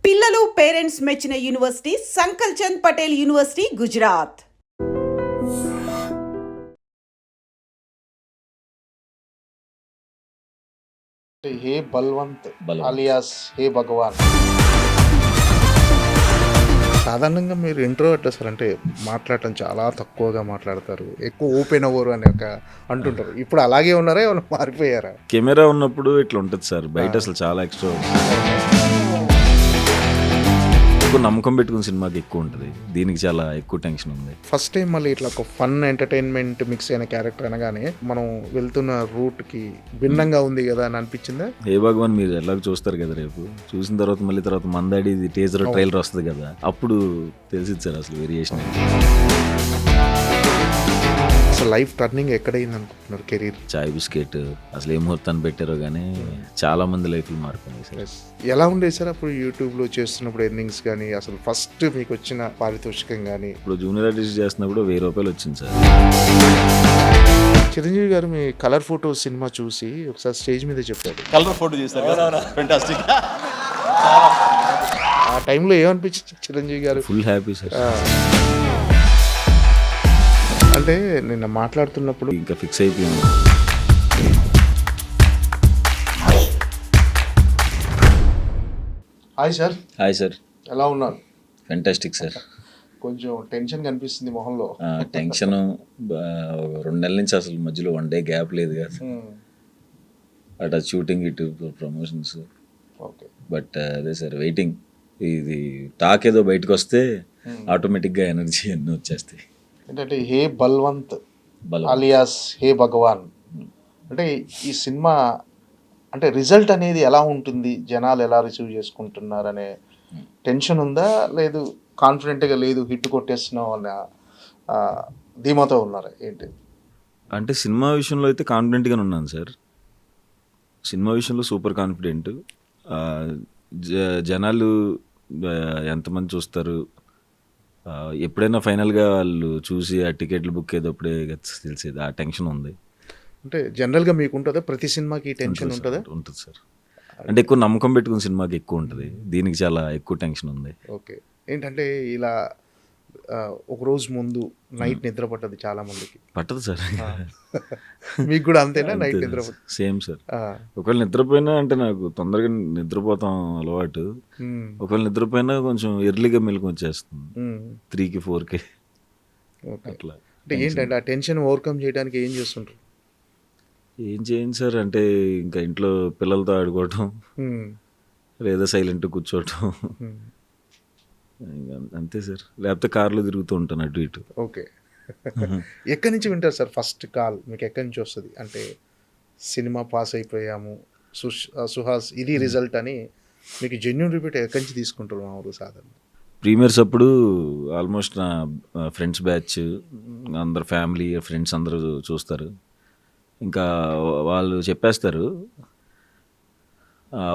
పిల్లలు పేరెంట్స్ మెచ్చిన university సంకల్ Chand Patel university Gujarat. హే Balwant alias హే భగవాన్. సాధారణంగా మీరు ఇంట్రోవర్ట్ అసలు అంటే మాట్లాడటం చాలా తక్కువగా మాట్లాడతారు, ఎక్కువ ఓపెన్ అవ్వరు అని అంటుంటారు. ఇప్పుడు అలాగే ఉన్నారా, ఏమైనా మారిపోయారా? కెమెరా ఉన్నప్పుడు ఇట్లా ఉంటుంది సార్, బయట అసలు చాలా ఎక్స్ట్రా ఎక్కువ నమ్మకం పెట్టుకున్న సినిమాకి ఎక్కువ ఉంటుంది, దీనికి చాలా ఎక్కువ టెన్షన్ ఉంది. ఫస్ట్ టైం మళ్ళీ ఇట్లా ఒక ఫన్ ఎంటర్టైన్మెంట్ మిక్స్ అయిన క్యారెక్టర్ అనగానే మనం వెళ్తున్న రూట్కి భిన్నంగా ఉంది కదా అని అనిపించిందా? హే భగవాన్ మీరు ఎలాగో చూస్తారు కదా, రేపు చూసిన తర్వాత మళ్ళీ తర్వాత మందాడి టేజర్ ట్రైలర్ వస్తుంది కదా, అప్పుడు తెలిసింది సార్ అసలు వేరియేషన్. అసలు లైఫ్ టర్నింగ్ ఎక్కడైంది అనుకుంటున్నారు కెరీర్? చాయ్ బిస్కెట్ అసలు ఏ ముహూర్తాన్ని పెట్టారో కానీ చాలా మంది లైఫ్లు మారిపోయింది సార్. ఎలా ఉండేది సార్ అప్పుడు యూట్యూబ్లో చేస్తున్నప్పుడు ఎర్నింగ్స్ కానీ, అసలు ఫస్ట్ మీకు వచ్చిన పారితోషికం కానీ? ఇప్పుడు జూనియర్ ఆర్టిస్ట్ చేస్తున్నప్పుడు 1000 రూపాయలు వచ్చింది సార్. చిరంజీవి గారు మీ కలర్ ఫోటో సినిమా చూసి ఒకసారి స్టేజ్ మీద చెప్పారు, కలర్ ఫోటో చేస్తారు కదా, ఫెంటాస్టిక్. ఆ టైంలో ఏమనిపించింది చిరంజీవి గారు? Full happy sir. అంటే నిన్న మాట్లాడుతున్నప్పుడు ఇంకా ఫిక్స్ అయిపోయింది. Hi sir. Hi sir. ఎలా ఉన్నారు? Fantastic sir. కొంచెం టెన్షన్ కనిపిస్తుంది మొహంలో. టెన్షన్ 2 నెలల నుంచి అసలు మధ్యలో 1 డే గ్యాప్ లేదు కదా, అటు షూటింగ్ ఇటు ప్రమోషన్స్. ఓకే, బట్ అదే సార్ వెయిటింగ్. ఇది టాక్ ఏదో బయటకు వస్తే ఆటోమేటిక్గా ఎనర్జీ అన్నీ వచ్చేస్తాయి. ఏంటంటే హే బల్వంత్ అలియాస్ హే భగవాన్ అంటే ఈ సినిమా అంటే రిజల్ట్ అనేది ఎలా ఉంటుంది, జనాలు ఎలా రిసీవ్ చేసుకుంటున్నారు అనే టెన్షన్ ఉందా, లేదు కాన్ఫిడెంట్గా లేదు హిట్ కొట్టేస్తున్నాం అన్న ధీమాతో ఉన్నారా ఏంటి? అంటే సినిమా విషయంలో అయితే కాన్ఫిడెంట్గానే ఉన్నాను సార్. సినిమా విషయంలో సూపర్ కాన్ఫిడెంట్. జనాలు ఎంతమంది చూస్తారు, ఎప్పుడైనా ఫైనల్గా వాళ్ళు చూసి ఆ టికెట్లు బుక్ అయ్యేటప్పుడే తెలిసేది, ఆ టెన్షన్ ఉంది. అంటే జనరల్గా మీకు ఉంటుందా ప్రతి సినిమాకి టెన్షన్ ఉంటుందా? ఉంటుంది సార్. అంటే ఎక్కువ నమ్మకం పెట్టుకున్న సినిమాకి ఎక్కువ ఉంటుంది, దీనికి చాలా ఎక్కువ టెన్షన్ ఉంది. ఓకే, ఏంటంటే ఇలా ఒక రోజు ముందు నైట్ నిద్ర పట్టదు చాలా మందికి. పట్టదు సార్. మీకు కూడా అంతేనా? నైట్ నిద్ర సేమ్ సార్. ఒకవేళ నిద్రపోయినా అంటే నాకు తొందరగా నిద్రపోతాం అలవాటు. ఒకవేళ నిద్రపోయినా కొంచెం ఎర్లీగా మెలకు వచ్చేస్తుంది, 3కి 4కి అట్లా. అంటే ఏంటంటే ఆ టెన్షన్ ఓవర్కమ్ చేయడానికి ఏం చేస్తుంటారు? ఏం చేయండి సార్, అంటే ఇంకా ఇంట్లో పిల్లలతో ఆడుకోవటం, లేదా సైలెంట్ కూర్చోవటం, అంతే సార్. లేకపోతే కార్లో తిరుగుతూ ఉంటాను అటు ఇటు. ఓకే, ఎక్కడి నుంచి వింటారు సార్ ఫస్ట్ కాల్ మీకు? ఎక్కడి నుంచి వస్తుంది? అంటే సినిమా పాస్ అయిపోయాము సుహాస్ ఇది రిజల్ట్ అని మీకు జెన్యూన్ రిపీట్ ఎక్కడి నుంచి తీసుకుంటారు మామూలు సాధారణ? ప్రీమియర్స్ అప్పుడు ఆల్మోస్ట్ నా ఫ్రెండ్స్ బ్యాచ్ అందరు ఫ్యామిలీ ఫ్రెండ్స్ అందరూ చూస్తారు. ఇంకా వాళ్ళు చెప్పేస్తారు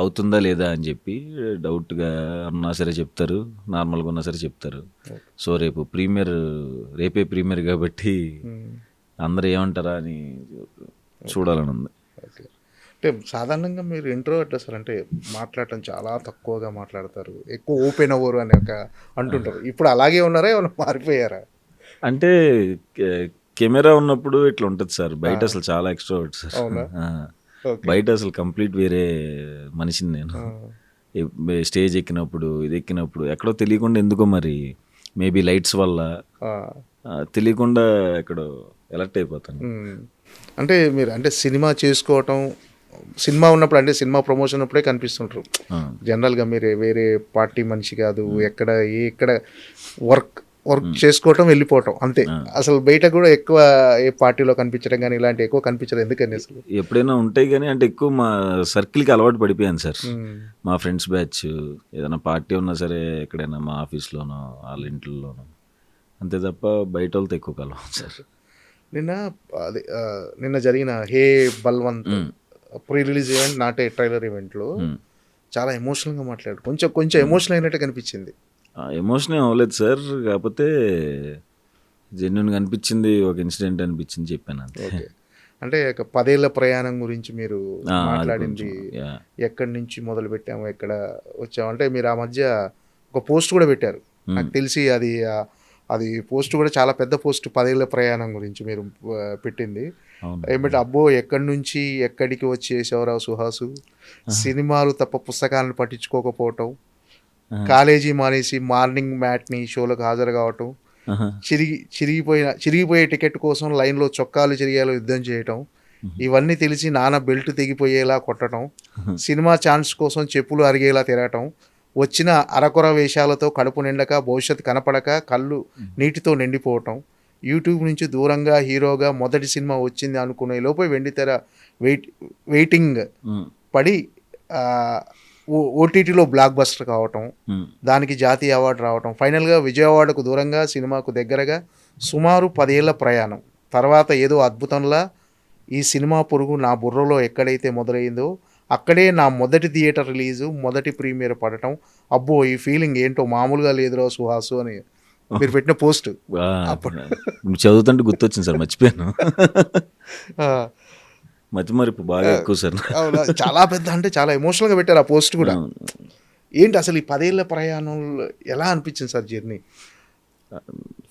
అవుతుందా లేదా అని చెప్పి, డౌట్గా ఉన్నా సరే చెప్తారు, నార్మల్గా ఉన్నా సరే చెప్తారు. సో రేపే ప్రీమియర్ కాబట్టి అందరూ ఏమంటారా అని చూడాలని ఉంది. అంటే సాధారణంగా మీరు ఇంట్రోవర్ట్ అసలు అంటే మాట్లాడటం చాలా తక్కువగా మాట్లాడతారు, ఎక్కువ ఓపెన్ అవ్వరు అని అంటుంటారు. ఇప్పుడు అలాగే ఉన్నారా, ఏమైనా మారిపోయారా? అంటే కెమెరా ఉన్నప్పుడు ఇట్లా ఉంటుంది సార్, బయట అసలు చాలా ఎక్స్ట్రా సార్. బయట అసలు కంప్లీట్ వేరే మనిషిని నేను. స్టేజ్ ఎక్కినప్పుడు ఇది ఎక్కినప్పుడు ఎక్కడో తెలియకుండా, ఎందుకో మరి మేబీ లైట్స్ వల్ల తెలియకుండా ఎక్కడో ఎలర్ట్ అయిపోతాను. అంటే మీరు అంటే సినిమా చేసుకోవటం, సినిమా ఉన్నప్పుడు అంటే సినిమా ప్రమోషన్ అప్పుడే కనిపిస్తుంటారు జనరల్గా. మీరు వేరే పార్టీ మనిషి కాదు, ఎక్కడ వర్క్ చేసుకోవటం వెళ్ళిపోవటం అంతే. అసలు బయట కూడా ఎక్కువ ఏ పార్టీలో కనిపించడం కానీ ఇలాంటి ఎక్కువ కనిపించడం ఎందుకని? అసలు ఎప్పుడైనా ఉంటాయి కానీ అంటే ఎక్కువ మా సర్కిల్కి అలవాటు పడిపోయాను సార్. మా ఫ్రెండ్స్ బ్యాచ్ ఏదైనా పార్టీ ఉన్నా సరే ఎక్కడైనా మా ఆఫీస్లోనో వాళ్ళ ఇంట్లోనో, అంతే తప్ప బయట వాళ్ళతో ఎక్కువ కలవం సార్. నిన్న జరిగిన హే బల్వంత్ ప్రీ రిలీజ్ ఈవెంట్, నాటే ట్రైలర్ ఈవెంట్లో చాలా ఎమోషనల్గా మాట్లాడు, కొంచెం ఎమోషనల్ అయినట్టు కనిపించింది. ఎమోషన్ ఏం అవ్వలేదు సార్, కాకపోతే జెన్యున్గా అనిపించింది, ఒక ఇన్సిడెంట్ అనిపించింది చెప్పాను అంతే. ఓకే, అంటే ఒక 10 ఏళ్ల ప్రయాణం గురించి మీరు అది మాట్లాడింది, కొంచెం, yeah. ఎక్కడి నుంచి మొదలు పెట్టాము, ఎక్కడ వచ్చాము అంటే మీరు ఆ మధ్య ఒక పోస్ట్ కూడా పెట్టారు. నాకు తెలిసి అది పోస్ట్ కూడా చాలా పెద్ద పోస్ట్, 10 ఏళ్ల ప్రయాణం గురించి మీరు పెట్టింది. అవును. ఏమిటి అబ్బో ఎక్కడి నుంచి ఎక్కడికి వచ్చేసేవరావు సుహాసు, సినిమాలు తప్ప పుస్తకాలను పట్టించుకోకపోవటం, కాలేజీ మానేసి మార్నింగ్ మ్యాట్ని షోలకు హాజరు కావటం, ఆహా. చిరిగిపోయే టికెట్ కోసం లైన్లో చొక్కాలు చిరిగేలా యుద్ధం చేయటం, ఇవన్నీ తెలిసి నాన్న బెల్ట్ తెగిపోయేలా కొట్టడం, సినిమా ఛాన్స్ కోసం చెప్పులు అరిగేలా తిరగటం, వచ్చిన అరకొర వేషాలతో కడుపు నిండక, భవిష్యత్తు కనపడక, కళ్ళు నీటితో నిండిపోవటం, యూట్యూబ్ నుంచి దూరంగా హీరోగా మొదటి సినిమా వచ్చింది అనుకునే లోపే వెండితెర వెయిటింగ్ పడి ఓటీటీలో బ్లాక్ బస్టర్ కావటం, దానికి జాతీయ అవార్డు రావటం, ఫైనల్గా విజయ అవార్డుకు దూరంగా సినిమాకు దగ్గరగా సుమారు 10 ఏళ్ల ప్రయాణం తర్వాత ఏదో అద్భుతంలా ఈ సినిమా పురుగు నా బుర్రలో ఎక్కడైతే మొదలైందో అక్కడే నా మొదటి థియేటర్ రిలీజు, మొదటి ప్రీమియర్ పడటం, అబ్బో ఈ ఫీలింగ్ ఏంటో మామూలుగా లేదురా సుహాసు అని మీరు పెట్టిన పోస్ట్. నువ్వు చదువుతుంటే గుర్తొచ్చింది సార్, మర్చిపోయాను. మతిమరుపు బాగా ఎక్కువ సార్. అవునా, చాలా పెద్ద అంటే చాలా ఎమోషనల్గా పెట్టారు ఆ పోస్ట్ కూడా. ఏంటి అసలు ఈ 10 ఏళ్ల ప్రయాణంలో ఎలా అనిపించింది sir journey?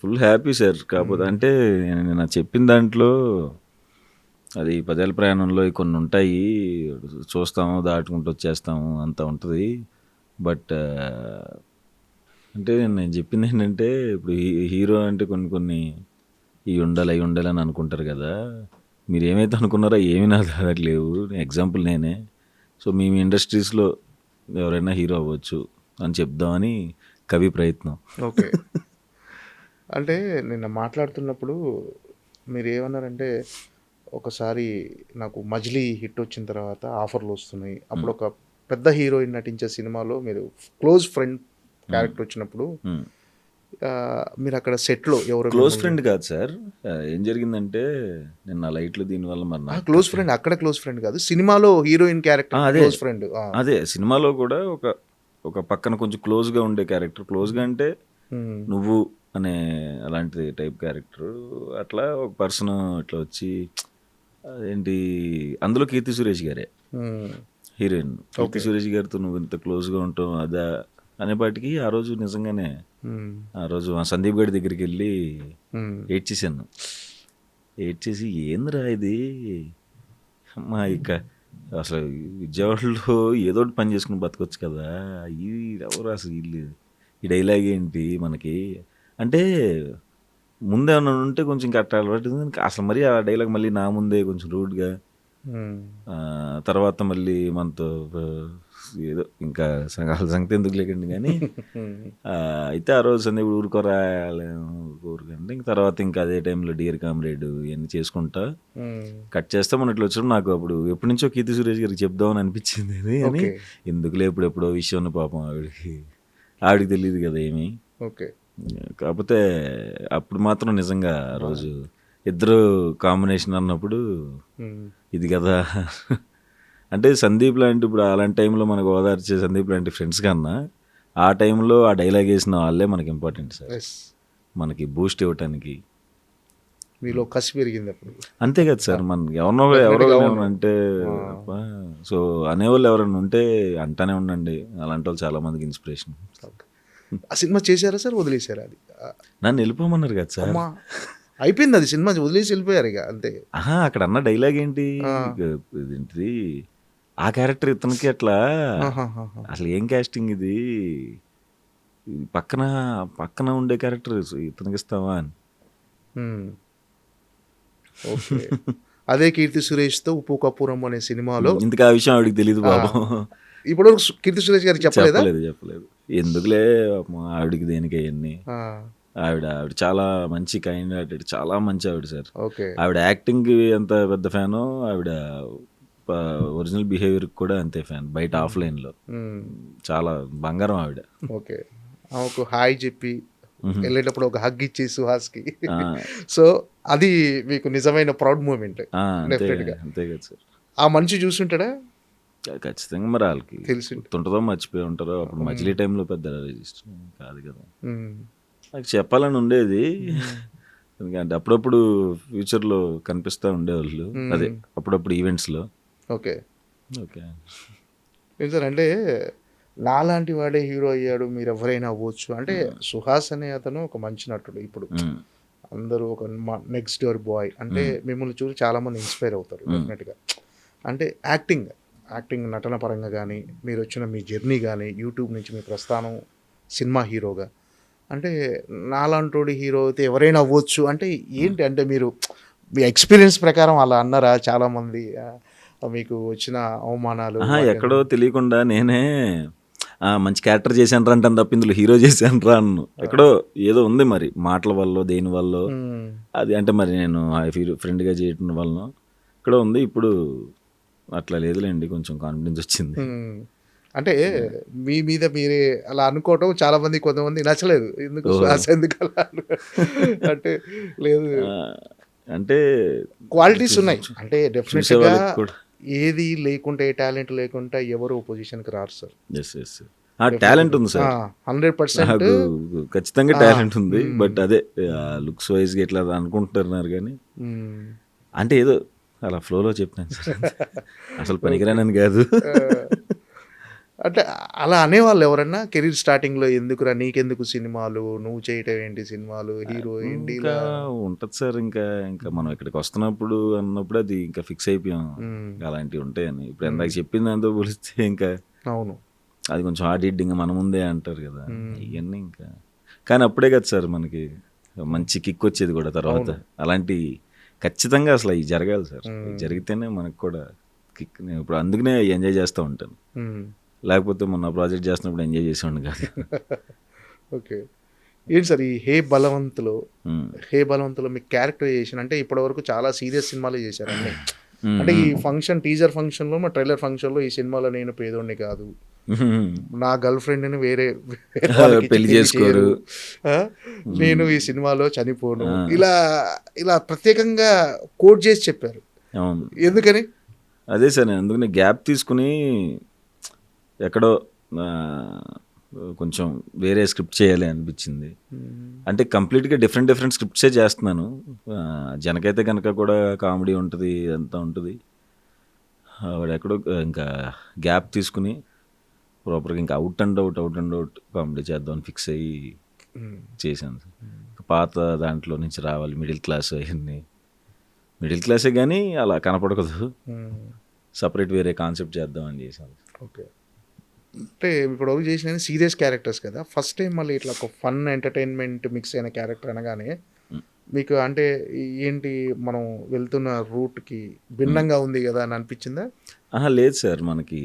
Full happy sir. కాకపోతే అంటే నేను చెప్పిన దాంట్లో అది 10 ఏళ్ల ప్రయాణంలో కొన్ని ఉంటాయి, చూస్తాము దాటుకుంటూ వచ్చేస్తాము అంత ఉంటుంది. బట్ అంటే నేను చెప్పింది ఏంటంటే ఇప్పుడు హీరో అంటే కొన్ని ఇవి ఉండాలి అవి ఉండాలి అని అనుకుంటారు కదా. మీరు ఏమైతే అనుకున్నారో ఏమీ నా దగ్గర లేవు. ఎగ్జాంపుల్ నేనే. సో మీ ఇండస్ట్రీస్లో ఎవరైనా హీరో అవ్వచ్చు అని చెప్దామని కవి ప్రయత్నం. ఓకే. అంటే నిన్న మాట్లాడుతున్నప్పుడు మీరు ఏమన్నారంటే ఒకసారి నాకు మజిలీ హిట్ వచ్చిన తర్వాత ఆఫర్లు వస్తున్నాయి, అప్పుడు ఒక పెద్ద హీరోయిన్ నటించే సినిమాలో మీరు క్లోజ్ ఫ్రెండ్ క్యారెక్టర్ వచ్చినప్పుడు మీరు అక్కడ సెట్లో ఎవరు క్లోజ్ ఫ్రెండ్ కాదు సార్. ఏం జరిగిందంటే నేను నా లైట్లు దీనివల్ల మరి క్లోజ్ ఫ్రెండ్ అక్కడ క్లోజ్ ఫ్రెండ్ కాదు, సినిమాలో హీరోయిన్ క్యారెక్టర్ క్లోజ్ ఫ్రెండ్. అదే సినిమాలో కూడా ఒక పక్కన కొంచెం క్లోజ్గా ఉండే క్యారెక్టర్. క్లోజ్గా అంటే నువ్వు అనే అలాంటి టైప్ క్యారెక్టర్. అట్లా ఒక పర్సన్ ఇట్లా వచ్చి ఏంటి అందులో కీర్తి సురేష్ గారే హీరోయిన్. కీర్తి సురేష్ గారితో నువ్వు ఇంత క్లోజ్గా ఉంటావు అదా అనేపాటికి ఆ రోజు నిజంగానే ఆ రోజు సందీప్ గడి దగ్గరికి వెళ్ళి ఏడ్చేసాను. ఏడ్చేసి ఏందిరా ఇది అమ్మా, ఇక అసలు విజయవాడలో ఏదో ఒకటి పని చేసుకుని బతకొచ్చు కదా, ఇది ఎవరు అసలు వీళ్ళు ఈ డైలాగ్ ఏంటి మనకి అంటే ముందే ఏమన్నా ఉంటే కొంచెం కట్ట అలవాటు. అసలు మరి ఆ డైలాగ్ మళ్ళీ నా ముందే కొంచెం రూడ్గా, తర్వాత మళ్ళీ మనతో ఏదో ఇంకా సంగతి ఎందుకు లేకండి కానీ అయితే ఆ రోజు సందీప్ ఊరుకోరాలంటే ఇంక తర్వాత ఇంకా అదే టైంలో డియర్ కామ్రేడ్ ఇవన్నీ చేసుకుంటా కట్ చేస్తా మన ఇట్లా వచ్చినప్పుడు నాకు అప్పుడు ఎప్పటి నుంచో కీర్తి సురేష్ గారికి చెప్దామని అనిపించింది అని. ఎందుకులే ఎప్పుడెప్పుడో విషయం ఉన్న పాపం ఆవిడకి తెలియదు కదా ఏమి. ఓకే. కాకపోతే అప్పుడు మాత్రం నిజంగా ఆ రోజు ఇద్దరు కాంబినేషన్ అన్నప్పుడు ఇది కదా అంటే సందీప్ లాంటి ఇప్పుడు అలాంటి టైంలో మనకు ఓదార్చే సందీప్ లాంటి ఫ్రెండ్స్ కన్నా ఆ టైంలో ఆ డైలాగ్ వేసిన వాళ్ళే మనకి ఇంపార్టెంట్ సార్, మనకి బూస్ట్ ఇవ్వటానికి. మీలో కసి పెరిగింది అప్పుడు అంతే కదా సార్. మనకి ఎవరో అంటే సో అనేవాళ్ళు ఎవరైనా ఉంటే అంటానే ఉండండి. అలాంటి వాళ్ళు చాలా మందికి ఇన్స్పిరేషన్. ఆ సినిమా చేశారా సార్, వదిలేశారా? అది నన్ను వెళ్ళిపోమన్నారు కదా సార్, అయిపోయింది అది సినిమా వదిలేసి వెళ్ళిపోయారు ఇక అంతే. అక్కడ అన్న డైలాగ్ ఏంటి ఇదేంటిది ఆ క్యారెక్టర్ ఇతనికి అట్లా అసలు ఏం కాస్టింగ్ ఇది పక్కన ఉండే క్యారెక్టర్ ఇతనికి ఇస్తావా అని. ఓకే. అదే కీర్తి సురేష్తో ఉప్పు కపూరం అనే సినిమాలో ఇంతకు ఆ విషయం ఆవిడకి తెలియదు బాబు. ఇప్పుడు కీర్తి సురేష్ గారికి చెప్పలేదు. ఎందుకులే ఆవిడకి దేనికి అవన్నీ. ఆవిడ చాలా మంచి కైండ్ హార్టెడ్, చాలా మంచి ఆవిడ సార్. ఆవిడ యాక్టింగ్ ఎంత పెద్ద ఫ్యానో ఆవిడ ఒరిజినల్ బిహేవియర్ కూడా అంతే ఫ్యాన్. బయట ఆఫ్లైన్లో చాలా బంగారం ఆవిడ. ఓకే. ఆమెకు హాయ్ చెప్పి వెళ్ళేటప్పుడు ఒక హగ్ ఇచ్చి సుహాస్కి, సో అది మీకు నిజమైన ప్రౌడ్ మూమెంట్. అంతే కదా సార్. ఆ మనిషి చూస్తుంటాడా? ఖచ్చితంగా మరి వాళ్ళకి తెలిసి ఉంటుందో మర్చిపోయి ఉంటారో. అప్పుడు మజిలీ టైంలో పెద్ద రిజిస్టర్ కాదు కదా, నాకు చెప్పాలని ఉండేది. ఎందుకంటే అప్పుడప్పుడు ఫ్యూచర్లో కనిపిస్తూ ఉండేవాళ్ళు, అదే అప్పుడప్పుడు ఈవెంట్స్లో. ఓకే. ఓకే. ఏం సార్ అంటే నాలాంటి వాడే హీరో అయ్యాడు, మీరు ఎవరైనా అవ్వచ్చు అంటే సుహాస్ అనే అతను ఒక మంచి నటుడు. ఇప్పుడు అందరూ ఒక నెక్స్ట్ డోర్ బాయ్ అంటే మిమ్మల్ని చూసి చాలామంది ఇన్స్పైర్ అవుతారు డెఫినెట్గా. అంటే యాక్టింగ్ నటన పరంగా కానీ, మీరు వచ్చిన మీ జర్నీ కానీ, యూట్యూబ్ నుంచి మీ ప్రస్థానం సినిమా హీరోగా, అంటే నాలాంటి హీరో అయితే ఎవరైనా అవ్వచ్చు అంటే ఏంటి? అంటే మీరు మీ ఎక్స్పీరియన్స్ ప్రకారం అలా అన్నారా చాలామంది? మీకు వచ్చిన అవమానాలు ఎక్కడో తెలియకుండా నేనే మంచి క్యారెక్టర్ చేశాను రా అంటాను తప్ప ఇందులో హీరో చేశాను రా అన్ను. ఎక్కడో ఏదో ఉంది మరి, మాటల వల్ల దేని వల్ల అది, అంటే మరి నేను ఫ్రెండ్గా చేయటం వల్ల ఇక్కడ ఉంది. ఇప్పుడు అట్లా లేదులేండి, కొంచెం కాన్ఫిడెన్స్ వచ్చింది. అంటే మీ మీద మీరే అలా అనుకోవటం చాలా మంది, కొంతమంది నచ్చలేదు. ఎందుకు ఎందుకు అలా అంటే లేదు, అంటే క్వాలిటీస్ ఉన్నాయి. అంటే డెఫినెట్గా కూడా ఏది లేకుంటే, టాలెంట్ లేకుంటే ఎవరు పొజిషన్కి రారు సార్. టాలెంట్ ఉంది సార్, 100% ఖచ్చితంగా టాలెంట్ ఉంది. బట్ అదే లుక్స్ వైజ్గా ఇట్లా అనుకుంటున్నారు కానీ, అంటే ఏదో అలా ఫ్లోలో చెప్పినాను సార్, అసలు పనికిరానని కాదు. అంటే అలా అనేవాళ్ళు ఎవరన్నా కెరీర్ స్టార్టింగ్లో, ఎందుకురా నీకెందుకు సినిమాలు, నువ్వు చేయటం ఏంటి సినిమాలు, హీరో ఏంటి? ఇంకా ఉంటుంది సార్, ఇంకా మనం ఇక్కడికి వస్తున్నప్పుడు అన్నప్పుడు అది ఇంకా ఫిక్స్ అయిపోయాం అలాంటివి ఉంటాయని. ఇప్పుడు ఎందాక చెప్పింది దాంతో పోలిస్తే ఇంకా అవును, అది కొంచెం హార్డ్ హిట్టింగ్ మన ముందే అంటారు కదా ఇవన్నీ. ఇంకా కానీ అప్పుడే కదా సార్ మనకి మంచి కిక్ వచ్చేది కూడా తర్వాత. అలాంటి ఖచ్చితంగా అసలు అవి జరగాలి సార్, జరిగితేనే మనకు కూడా కిక్. నేను ఇప్పుడు అందుకనే ఎంజాయ్ చేస్తూ ఉంటాను, లేకపోతే మొన్న ప్రాజెక్ట్ చేస్తున్నప్పుడు ఎంజాయ్ చేసేవాడిని కాదు. ఓకే. ఏంటి సార్ ఈ హే బలవంతులో మీ క్యారెక్టరైజేషన్ అంటే ఇప్పటివరకు చాలా సీరియస్ సినిమాలు చేశారు అన్నీ. అంటే ఈ ఫంక్షన్, టీజర్ ఫంక్షన్లో, మా ట్రైలర్ ఫంక్షన్లో ఈ సినిమాలో నేను పేదోడిని కాదు, నా గర్ల్ ఫ్రెండ్ని వేరే పెళ్లి చేసుకోరు, నేను ఈ సినిమాలో చనిపోను, ఇలా ప్రత్యేకంగా కోట్ చేసి చెప్పారు. అవును, ఎందుకని? అదే సార్, నేను అందుకని గ్యాప్ తీసుకుని ఎక్కడో కొంచెం వేరే స్క్రిప్ట్ చేయాలి అనిపించింది. అంటే కంప్లీట్గా డిఫరెంట్ స్క్రిప్ట్సే చేస్తున్నాను. జనకైతే కనుక కూడా కామెడీ ఉంటుంది, అంతా ఉంటుంది. వాడు ఎక్కడో ఇంకా గ్యాప్ తీసుకుని ప్రాపర్గా ఇంకా అవుట్ అండ్ అవుట్ కామెడీ చేద్దామని ఫిక్స్ అయ్యి చేశాను. పాత దాంట్లో నుంచి రావాలి, మిడిల్ క్లాస్, అవన్నీ మిడిల్ క్లాసే కానీ అలా కనపడకూడదు, సపరేట్ వేరే కాన్సెప్ట్ చేద్దామని చేశాను. ఓకే. అంటే ఇప్పుడు చేసిన సీరియస్ క్యారెక్టర్స్ కదా, ఫస్ట్ టైం మళ్ళీ ఇట్లా ఒక ఫన్ ఎంటర్టైన్మెంట్ మిక్స్ అయిన క్యారెక్టర్ అనగానే మీకు అంటే ఏంటి, మనం వెళ్తున్న రూట్కి భిన్నంగా ఉంది కదా అని అనిపించిందా? లేదు సార్, మనకి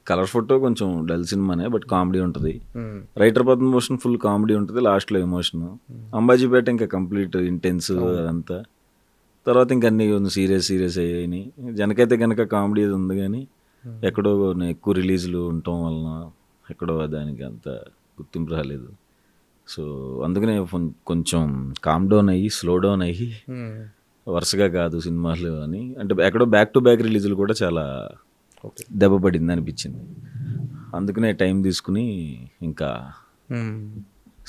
కలర్ ఫోటో కొంచెం డల్ సినిమానే, బట్ కామెడీ ఉంటుంది. రైటర్ పద్మభూషణ్ ఫుల్ కామెడీ ఉంటుంది, లాస్ట్లో ఎమోషన్. అంబాజీపేట ఇంకా కంప్లీట్ ఇంటెన్స్ అదంతా. తర్వాత ఇంకా అన్నీ సీరియస్ అయ్యాయి. జనకైతే కనుక కామెడీ అది ఉంది కానీ ఎక్కడో ఎక్కువ రిలీజులు ఉండటం వలన ఎక్కడో దానికి అంత గుర్తింపు రాలేదు. సో అందుకనే కొంచెం కామ్ డౌన్ అయ్యి, స్లో డౌన్ అయ్యి, వరుసగా కాదు సినిమాలు అని, అంటే ఎక్కడో బ్యాక్ టు బ్యాక్ రిలీజులు కూడా చాలా దెబ్బపడింది అనిపించింది. అందుకనే టైం తీసుకుని ఇంకా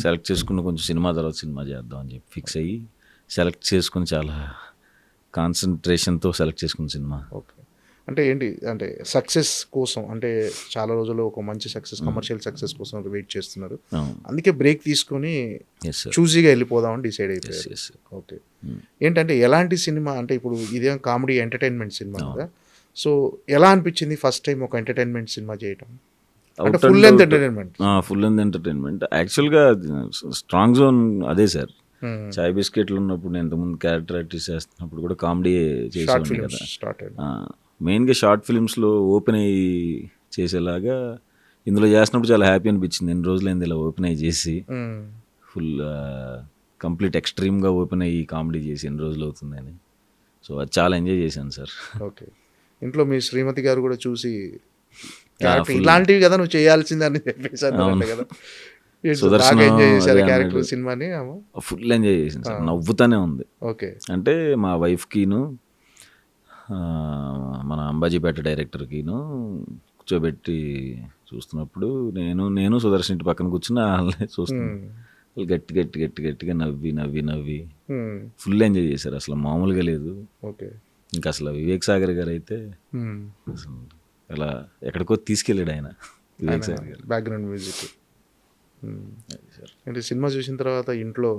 సెలెక్ట్ చేసుకుని కొంచెం సినిమా తర్వాత సినిమా చేద్దాం అని చెప్పి ఫిక్స్ అయ్యి సెలెక్ట్ చేసుకుని, చాలా కాన్సన్ట్రేషన్తో సెలెక్ట్ చేసుకున్న సినిమా. ఓకే. అంటే ఏంటి, అంటే సక్సెస్ కోసం, అంటే చాలా రోజులు ఒక మంచి సక్సెస్, కమర్షియల్ సక్సెస్ కోసం వెయిట్ చేస్తున్నారు, అందుకే బ్రేక్ తీసుకొని చూజీగా వెళ్ళిపోదామని డిసైడ్ అయిపోయారు. ఓకే. ఏంటంటే ఎలాంటి సినిమా అంటే, ఇప్పుడు ఇదేం కామెడీ ఎంటర్టైన్మెంట్ సినిమా కదా, సో ఎలా అనిపించింది ఫస్ట్ టైం ఒక ఎంటర్టైన్మెంట్ సినిమా చేయటం? అంటే ఫుల్ లెంత్ ఎంటర్టైన్మెంట్. యాక్చువల్గా స్ట్రాంగ్ జోన్ అదే సార్. చాయ్ బిస్కెట్లు ఉన్నప్పుడు నేను ఇంతకుముందు క్యారెక్టర్ ఆర్టిస్ట్ చేస్తున్నప్పుడు కూడా కామెడీ చేసేవాడిని కదా. మెయిన్గా షార్ట్ ఫిల్మ్స్లో ఓపెన్ అయ్యి చేసేలాగా ఇందులో చేసినప్పుడు చాలా హ్యాపీ అనిపించింది. ఎన్ని రోజులైంది ఇలా ఓపెన్ అయ్యి చేసి, ఫుల్ కంప్లీట్ ఎక్స్ట్రీమ్గా ఓపెన్ అయ్యి కామెడీ చేసి ఎన్ని రోజులు అవుతుందని. సో అది చాలా ఎంజాయ్ చేశాను సార్. ఓకే. ఇంట్లో మీ శ్రీమతి గారు కూడా చూసి ఇలాంటివి కదా నువ్వు చేయాల్సిందని చెప్పేసారు కదా, సుదర్శన్ సినిమాని ఫుల్ ఎంజాయ్ చేసింది సార్, నవ్వుతానే ఉంది. ఓకే. అంటే మా వైఫ్కిను మన అంబాజీపేట డైరెక్టర్కిను కూర్చోబెట్టి చూస్తున్నప్పుడు నేను సుదర్శన్ ఇంటి పక్కన కూర్చుని వాళ్ళని చూస్తున్నాను. వాళ్ళు గట్టిగా నవ్వి Hmm. ఫుల్ ఎంజాయ్ చేశారు, అసలు మామూలుగా లేదు. ఓకే. ఇంకా అసలు వివేక్ సాగర్ గారు అయితే అసలు అలా ఎక్కడికో తీసుకెళ్ళాడు ఆయన, వివేక్ సాగర్ గారు. Background music. అంటే సినిమా చూసిన తర్వాత ఇంట్లో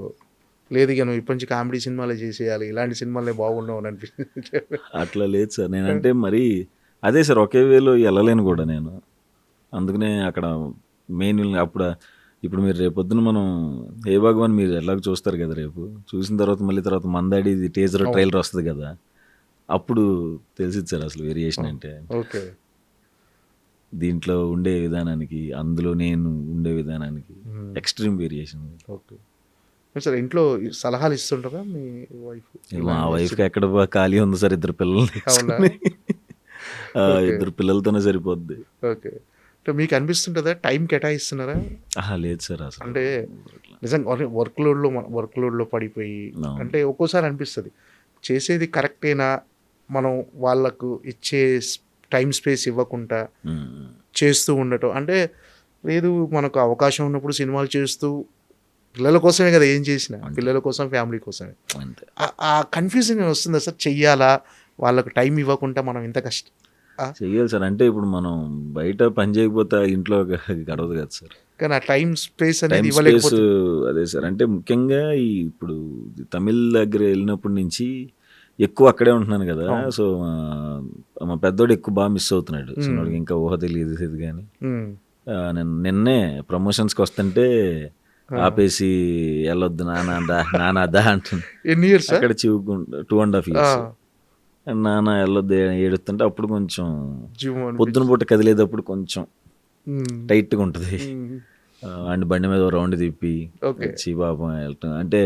లేదు ఇక నువ్వు ఇప్పటి నుంచి కామెడీ సినిమాలే చేసేయాలి, ఇలాంటి సినిమాలే బాగుండవు అని అనిపించింది. అట్లా లేదు సార్, నేనంటే మరి అదే సార్ ఒకే వేలో వెళ్ళలేను కూడా నేను. అందుకనే అక్కడ మెయిన్ ఇప్పుడు మీరు రేపొద్దున మనం ఏ భగవాన్ మీరు ఎలాగ చూస్తారు కదా, రేపు చూసిన తర్వాత మళ్ళీ తర్వాత మందాడి టీజర్ ట్రైలర్ వస్తుంది కదా, అప్పుడు తెలిసిద్ది సార్ అసలు వేరియేషన్ అంటే. ఓకే. దీంట్లో ఉండే విధానానికి అందులో నేను ఉండే విధానానికి ఎక్స్ట్రీమ్ వేరియేషన్. Okay sir. ఇంట్లో సలహాలు ఇస్తుంటారా మీ వైఫ్? మా వైఫ్కి ఎక్కడ ఖాళీ ఉంది సార్, ఇద్దరు పిల్లల్ని తీసుకుని. ఇద్దరు పిల్లలతోనే సరిపోద్ది. ఓకే. అంటే మీకు అనిపిస్తుంటుందా టైం కేటాయిస్తున్నారా? లేదు సార్ అసలు. అంటే నిజంగా వర్క్ లోడ్లో పడిపోయి అంటే ఒక్కోసారి అనిపిస్తుంది చేసేది కరెక్టేనా, మనం వాళ్ళకు ఇచ్చే టైం స్పేస్ ఇవ్వకుండా చేస్తూ ఉండటం. అంటే లేదు మనకు అవకాశం ఉన్నప్పుడు సినిమాలు చేస్తూ పిల్లల కోసమే కదా ఏం చేసినా, పిల్లల కోసం ఫ్యామిలీ కోసమే. ఆ కన్ఫ్యూజన్ వస్తుందా సార్, చెయ్యాలా వాళ్ళకు టైం ఇవ్వకుండా మనం ఇంత కష్టం చెయ్యాలి సార్? అంటే ఇప్పుడు మనం బయట పని చేయకపోతే ఇంట్లో గడవదు కదా సార్. కానీ ఆ టైం స్పేస్ అనేది టైం ఇవ్వలేకపోతే. అదే సార్, అంటే ముఖ్యంగా ఇప్పుడు తమిళ్ దగ్గర వెళ్ళినప్పటి నుంచి ఎక్కువ అక్కడే ఉంటున్నాను కదా, సో మా పెద్దోడు ఎక్కువ బాగా మిస్ అవుతున్నాడు. సో వాడికి ఇంకా ఊహ తెలియదు కానీ నేను నిన్నే ప్రమోషన్స్కి వస్తుంటే ఆపేసి వెళ్ళొద్దు నానా అంటున్నాను. ఎన్ని ఇయర్స్ అక్కడ చివుకుంటా 2.5 years. నాన్న వెళ్ళొద్దు ఏడుస్తుంటే అప్పుడు కొంచెం పొద్దున పూట కదిలేటప్పుడు కొంచెం టైట్గా ఉంటుంది. అండ్ బండి మీద రౌండ్ తిప్పి వచ్చి పాపం వెళ్తాం అంటే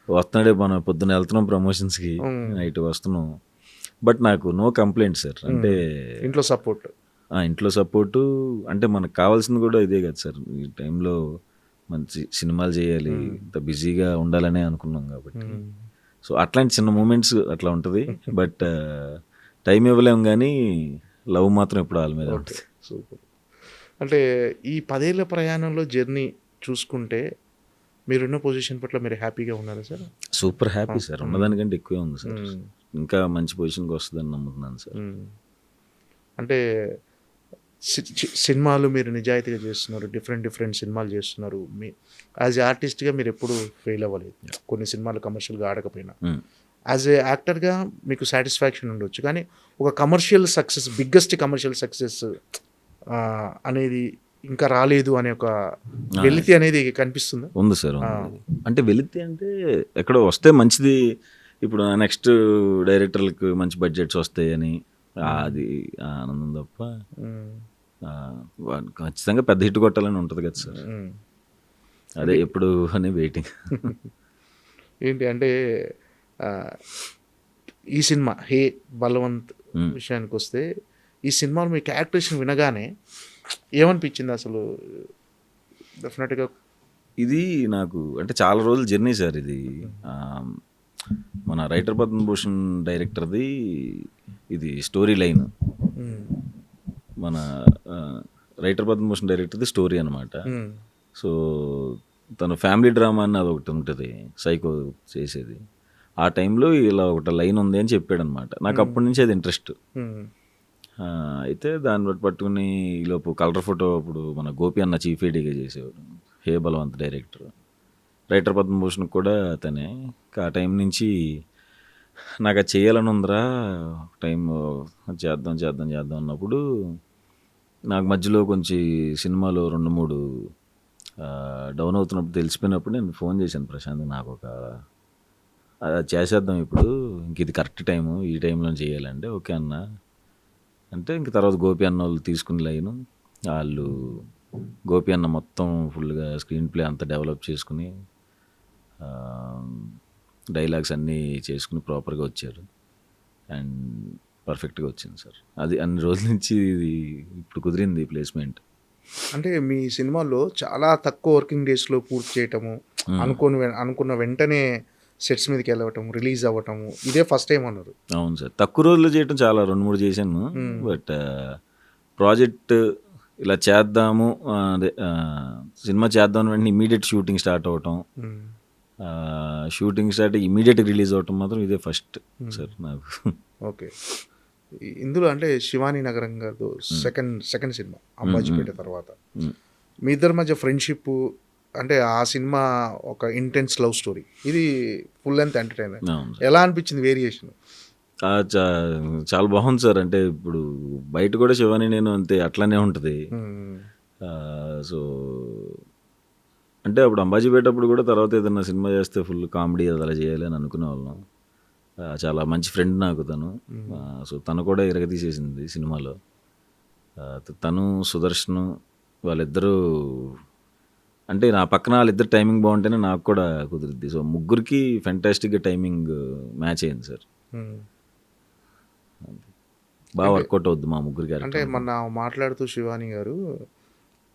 వస్తున్నాడే, మనం పొద్దున్న వెళ్తున్నాం ప్రమోషన్స్కి, నైట్ వస్తున్నాం. బట్ నాకు నో కంప్లైంట్ సార్. అంటే ఇంట్లో సపోర్టు అంటే మనకు కావాల్సింది కూడా ఇదే కదా సార్. ఈ టైంలో మంచి సినిమాలు చేయాలి, ఇంత బిజీగా ఉండాలనే అనుకున్నాం కాబట్టి. సో అట్లాంటి చిన్న మూమెంట్స్ అట్లా ఉంటుంది. బట్ టైం ఇవ్వలేము కానీ లవ్ మాత్రం ఎప్పుడు వాళ్ళ మీద ఉంటుంది. సూపర్. అంటే ఈ 10 ఏళ్ల ప్రయాణంలో జర్నీ చూసుకుంటే మీరున్న పొజిషన్ పట్ల మీరు హ్యాపీగా ఉన్నారా సార్? సూపర్ హ్యాపీ సార్, ఉన్నదానికంటే ఎక్కువే ఉంది సార్. ఇంకా మంచి పొజిషన్కి వస్తుందని నమ్ముతున్నాను సార్. అంటే సినిమాలు మీరు నిజాయితీగా చేస్తున్నారు, డిఫరెంట్ సినిమాలు చేస్తున్నారు. మీ యాజ్ ఏ ఆర్టిస్ట్గా మీరు ఎప్పుడు ఫెయిల్ అవ్వలేదు. కొన్ని సినిమాలు కమర్షియల్గా ఆడకపోయినా యాజ్ ఏ యాక్టర్గా మీకు సాటిస్ఫాక్షన్ ఉండొచ్చు, కానీ ఒక commercial success, biggest commercial success అనేది ఇంకా రాలేదు అనే ఒక వెలితి అనేది కనిపిస్తుందా? ఉంది సార్. అంటే వెలితి అంటే ఎక్కడో వస్తే మంచిది. ఇప్పుడు నెక్స్ట్ డైరెక్టర్లకు మంచి బడ్జెట్స్ వస్తాయని అది ఆనందం తప్ప ఖచ్చితంగా పెద్ద హిట్ కొట్టాలని ఉంటుంది కదా సార్. అదే ఎప్పుడు అని వెయిటింగ్. ఏంటి అంటే ఈ సినిమా హే బలవంత్ విషయానికి వస్తే, ఈ సినిమాలో మీ క్యారెక్టరేషన్ వినగానే ఏమనిపించింది అసలు? డెఫినెట్గా ఇది నాకు అంటే చాలా రోజుల జర్నీ సార్ ఇది. మన రైటర్ పద్మభూషణ్ డైరెక్టర్ది ఇది స్టోరీ లైన్. మన రైటర్ పద్మభూషణ్ డైరెక్టర్ది స్టోరీ అనమాట. సో తను ఫ్యామిలీ డ్రామా అని అది ఒకటి ఉంటుంది, సైకో చేసేది. ఆ టైంలో ఇలా ఒకటి లైన్ ఉంది అని చెప్పాడు అనమాట. నాకు అప్పటి నుంచి అది ఇంట్రెస్ట్. అయితే దాన్ని బట్టి పట్టుకుని ఈలోపు కలర్ ఫోటో అప్పుడు మన గోపి అన్న చీఫ్ ఎడిగా చేసేవాడు, హే బలవంత్ డైరెక్టర్. రైటర్ పద్మభూషణ్ కూడా అతనే. ఆ టైం నుంచి నాకు అది చేయాలని ఉందిరా, టైం చేద్దాం అన్నప్పుడు నాకు మధ్యలో కొంచెం సినిమాలో 2-3 డౌన్ అవుతున్నప్పుడు తెలిసిపోయినప్పుడు నేను ఫోన్ చేశాను ప్రశాంత్, నాకు ఒక అది చేసేద్దాం ఇప్పుడు, ఇంక ఇది కరెక్ట్ టైము, ఈ టైంలో చేయాలంటే ఓకే అన్న అంటే ఇంక తర్వాత గోపి అన్న వాళ్ళు తీసుకుని లైను, వాళ్ళు గోపి అన్న మొత్తం ఫుల్గా స్క్రీన్ ప్లే అంతా డెవలప్ చేసుకుని డైలాగ్స్ అన్నీ చేసుకుని ప్రాపర్గా వచ్చారు. అండ్ పర్ఫెక్ట్గా వచ్చింది సార్. అది అన్ని రోజుల నుంచి ఇది ఇప్పుడు కుదిరింది ప్లేస్మెంట్. అంటే మీ సినిమాలో చాలా తక్కువ వర్కింగ్ డేస్లో పూర్తి చేయటము, అనుకున్న వెంటనే సెట్స్ మీదకి వెళ్ళవటం, రిలీజ్ అవ్వటము, ఇదే ఫస్ట్ టైం అన్నారు. అవును సార్, తక్కువ రోజులు చేయటం చాలా 2-3 చేశాను. బట్ ప్రాజెక్ట్ ఇలా చేద్దాము అదే సినిమా చేద్దాం వెంటనే ఇమీడియట్ షూటింగ్ స్టార్ట్ అవటం, షూటింగ్ స్టార్ట్ ఇమీడియట్ రిలీజ్ అవటం మాత్రం ఇదే ఫస్ట్ సార్ నాకు. ఓకే. ఇందులో అంటే శివాని నగరం గారు సెకండ్ సినిమా అంబాజీపేట తర్వాత మీ ఇద్దరి మధ్య ఫ్రెండ్షిప్ అంటే ఆ సినిమా ఒక ఇంటెన్స్ లవ్ స్టోరీ, ఇది ఫుల్ లెంత్ ఎంటర్టైనర్. ఎలా అనిపించింది వేరియేషన్? చాలా బాగుంది సార్. అంటే ఇప్పుడు బయట కూడా శివాని నేను అంతే అట్లానే ఉంటుంది. సో అంటే అప్పుడు అంబాజీపేట అప్పుడు కూడా తర్వాత ఏదైనా సినిమా చేస్తే ఫుల్ కామెడీ అది అలా చేయాలి అని అనుకునే వాళ్ళం. చాలా మంచి ఫ్రెండ్ నాకు తను. సో తను కూడా ఇరగతీసేసింది సినిమాలో. తను సుదర్శన్ వాళ్ళిద్దరూ అంటే నా పక్కన వాళ్ళిద్దరు టైమింగ్ బాగుంటేనే నాకు కూడా కుదిరిద్ది. సో ముగ్గురికి ఫెంటాస్టిక్గా టైమింగ్ మ్యాచ్ అయింది సార్. బాగా వర్కౌట్ అవుద్ది మా ముగ్గురికి. అంటే మొన్న మాట్లాడుతూ శివాని గారు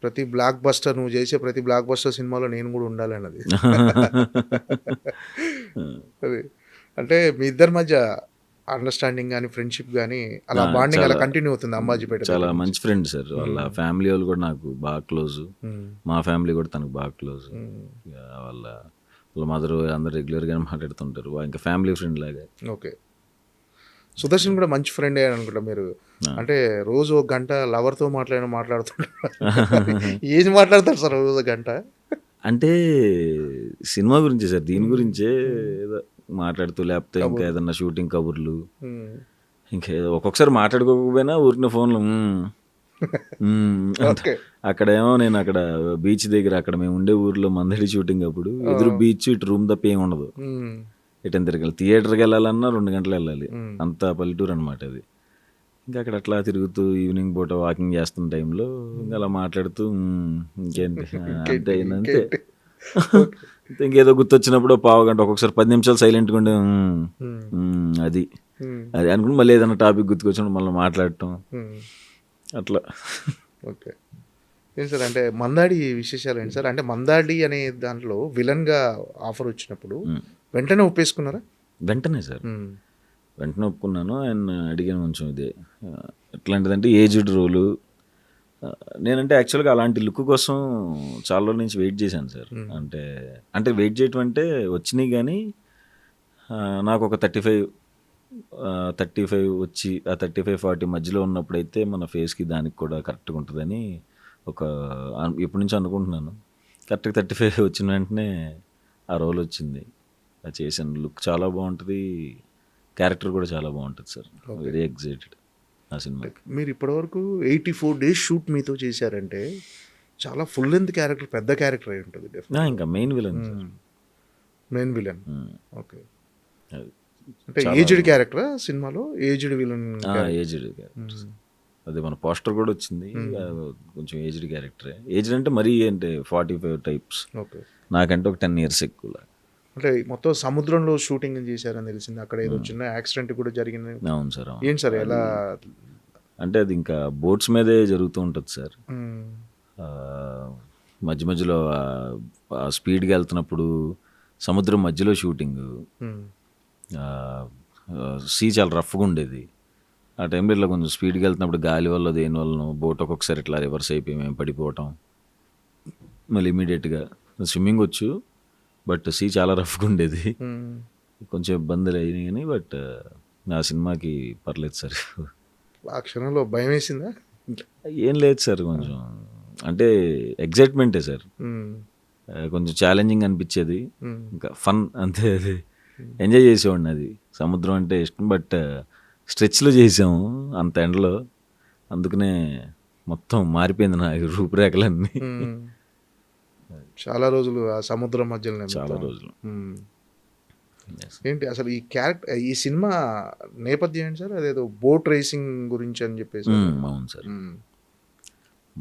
ప్రతి బ్లాక్ బస్టర్ నువ్వు చేసే ప్రతి బ్లాక్ బస్టర్ సినిమాలో నేను కూడా ఉండాలి అన్నది. అది అంటే మీ ఇద్దరి మధ్య అండర్స్టాండింగ్ కానీ ఫ్రెండ్షిప్ కానీ అలా బాండింగ్ అలా కంటిన్యూ అవుతుంది అంబాజీపేట. చాలా మంచి ఫ్రెండ్ సార్. వాళ్ళ ఫ్యామిలీ వాళ్ళు కూడా నాకు బాగా క్లోజ్, మా ఫ్యామిలీ కూడా తనకు బాగా క్లోజ్. వాళ్ళ మదర్ అందరు రెగ్యులర్గానే మాట్లాడుతుంటారు, ఇంకా ఫ్యామిలీ ఫ్రెండ్ లాగా. ఓకే. సుదర్శన్ కూడా మంచి ఫ్రెండ్ అయ్యారు అనుకుంటా మీరు. అంటే రోజు ఒక గంట లవర్తో మాట్లాడుతుంటారు. ఏం మాట్లాడతారు సార్ రోజు గంట? అంటే సినిమా గురించే సార్, దీని గురించే ఏదో మాట్లాడుతూ, లేకపోతే ఇంకా ఏదన్నా షూటింగ్ కబుర్లు, ఇంకా ఒక్కొక్కసారి మాట్లాడుకోకపోయినా ఊరిన ఫోన్లు. అక్కడేమో నేను అక్కడ బీచ్ దగ్గర, అక్కడ మేము ఉండే ఊర్లో మందడి షూటింగ్ అప్పుడు ఎదురు బీచ్, ఇటు రూమ్ తప్ప ఏమి ఉండదు. ఎటని తిరగాలి, థియేటర్కి వెళ్ళాలన్నా 2 గంటలు వెళ్ళాలి, అంత పల్లెటూరు అనమాట అది. ఇంకా అక్కడ అట్లా తిరుగుతూ ఈవినింగ్ పూట వాకింగ్ చేస్తున్న టైంలో ఇంకా అలా మాట్లాడుతూ ఇంకేంటి అంతే అయిందంతే. ఇంకేదో గుర్తొచ్చినప్పుడు పావు గంట, ఒక్కొక్కసారి 10 నిమిషాలు సైలెంట్గా ఉండే అది అది అనుకుని మళ్ళీ ఏదైనా టాపిక్ గుర్తుకొచ్చినప్పుడు మళ్ళీ మాట్లాడటం అట్లా. ఓకే. ఏం సార్ అంటే మందాడి విశేషాలు ఏంటి సార్? అంటే మందాడి అనే దాంట్లో విలన్గా ఆఫర్ వచ్చినప్పుడు వెంటనే ఒప్పేసుకున్నారా? వెంటనే సార్, వెంటనే ఒప్పుకున్నాను. ఆయన అడిగాను కొంచెం ఇదే ఎట్లాంటిదంటే ఏజ్డ్ రోలు. నేనంటే యాక్చువల్గా అలాంటి లుక్ కోసం చాలా రోజుల నుంచి వెయిట్ చేశాను సార్. అంటే వెయిట్ చేయటం అంటే వచ్చినాయి, కానీ నాకు ఒక 35 వచ్చి ఆ 35-40 మధ్యలో ఉన్నప్పుడైతే మన ఫేస్కి దానికి కూడా కరెక్ట్గా ఉంటుందని ఎప్పటి నుంచో అనుకుంటున్నాను. కరెక్ట్గా 35 వచ్చిన వెంటనే ఆ రోల్ వచ్చింది, అది చేశాను. లుక్ చాలా బాగుంటుంది, క్యారెక్టర్ కూడా చాలా బాగుంటుంది సార్. వెరీ ఎగ్జైటెడ్ ఆ సినిమా. మీరు ఇప్పటివరకు 84 days షూట్ మీతో చేశారంటే చాలా ఫుల్ లెంత్ క్యారెక్టర్, పెద్ద క్యారెక్టర్ అయి ఉంటుంది. ఇంకా మెయిన్ విలన్. ఓకే. అంటే ఏజ్డ్ క్యారెక్టర్ సినిమాలో, ఏజ్డ్ విలన్. ఏజ్డ్ క్యారెక్టర్, అది మన పోస్టర్ కూడా వచ్చింది. కొంచెం ఏజ్డ్ క్యారెక్టరే. ఏజ్డ్ అంటే మరీ అంటే 45 టైప్స్. ఓకే. నాకంటే ఒక 10 years ఎక్కువ. అంటే మొత్తం సముద్రంలో షూటింగ్ చేశారని తెలిసింది. అక్కడ ఏదో చిన్న యాక్సిడెంట్ కూడా జరిగింది. అవును సార్. ఏంటి సార్ ఎలా? అంటే అది ఇంకా బోట్స్ మీదే జరుగుతూ ఉంటుంది సార్. మధ్య మధ్యలో స్పీడ్గా వెళ్తున్నప్పుడు సముద్రం మధ్యలో షూటింగ్. సీ చాలా రఫ్గా ఉండేది ఆ టైంలో. ఇట్లా కొంచెం స్పీడ్గా వెళ్తున్నప్పుడు గాలి వల్ల దేని వల్ల బోట్ ఒక్కొక్కసారి ఇట్లా రివర్స్ అయిపోయి మేము పడిపోవటం, మళ్ళీ ఇమీడియట్గా స్విమ్మింగ్ వచ్చు, బట్ సీ చాలా రఫ్గా ఉండేది. కొంచెం ఇబ్బందులు అయినాయి కానీ బట్ నా సినిమాకి పర్లేదు సార్. ఆ క్షణంలో భయం వేసిందా? ఏం లేదు సార్, కొంచెం అంటే ఎగ్జైట్మెంటే సార్. కొంచెం ఛాలెంజింగ్ అనిపించేది, ఇంకా ఫన్ అంతే. అది ఎంజాయ్ చేసేవాడిని. అది సముద్రం అంటే ఇష్టం, బట్ స్ట్రెచ్లో చేసాము అంత ఎండలో, అందుకనే మొత్తం మారిపోయింది నా రూపురేఖలన్నీ. చాలా రోజులు ఆ సముద్రం మధ్యలో, చాలా రోజులు. ఏంటి అసలు ఈ క్యారెక్టర్, ఈ సినిమా నేపథ్యం ఏంటి సార్? అదేదో బోట్ రేసింగ్ గురించి అని చెప్పేసి. అవును సార్,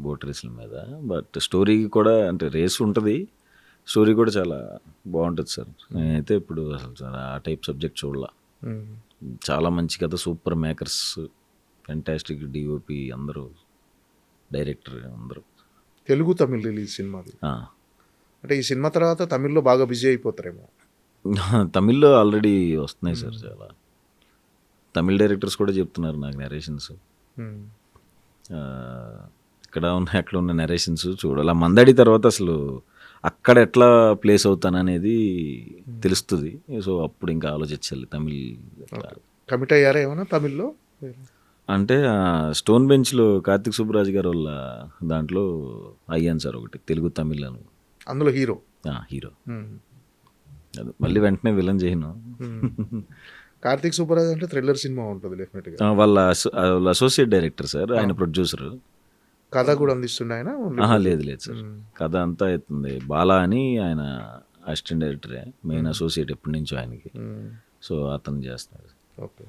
బోట్ రేసుల మీద. బట్ స్టోరీ కూడా అంటే రేస్ ఉంటుంది, స్టోరీ కూడా చాలా బాగుంటుంది సార్. నేనైతే ఇప్పుడు అసలు ఆ టైప్ సబ్జెక్ట్ చూడాల. చాలా మంచి కథ, సూపర్ మేకర్స్, ఫెంటాస్టిక్ డిఓపి, అందరూ డైరెక్టర్ అందరూ. తెలుగు తమిళ్ రిలీజ్ సినిమాది. అంటే ఈ సినిమా తర్వాత తమిళ్లో బాగా బిజీ అయిపోతారేమో. తమిళ్లో ఆల్రెడీ వస్తున్నాయి సార్ చాలా. తమిళ్ డైరెక్టర్స్ కూడా చెప్తున్నారు నాకు నరేషన్స్. ఎక్కడ ఉన్నాయి అక్కడ ఉన్న నరేషన్స్ చూడాలి. ఆ మందడి తర్వాత అసలు అక్కడ ఎట్లా ప్లేస్ అవుతాననేది తెలుస్తుంది. సో అప్పుడు ఇంకా ఆలోచించాలి తమిళ్ కమిట్ అయ్యారా ఏమన్నా తమిళ్లో? అంటే స్టోన్ బెంచ్లో కార్తిక్ సుబ్బరాజ్ గారు వాళ్ళ దాంట్లో అయ్యాను సార్ ఒకటి తెలుగు తమిళ్ అని. అందులో హీరో. హీరో అది మళ్ళీ వెంటనే విలన్ చేయను. కార్తిక్ సుబ్బరాజ్ అంటే థ్రిల్లర్ సినిమా ఉంటుంది డెఫినెట్గా. వాళ్ళ అసోసియేట్ డైరెక్టర్ సార్, ఆయన ప్రొడ్యూసర్. కథ కూడా అందిస్తుండే ఆయన? లేదు సార్, కథ అంతా అవుతుంది. బాలా అని ఆయన అసిస్టెంట్ డైరెక్టరే, మెయిన్ అసోసియేట్ ఎప్పటి నుంచో ఆయనకి. సో అతను చేస్తున్నాడు. ఓకే.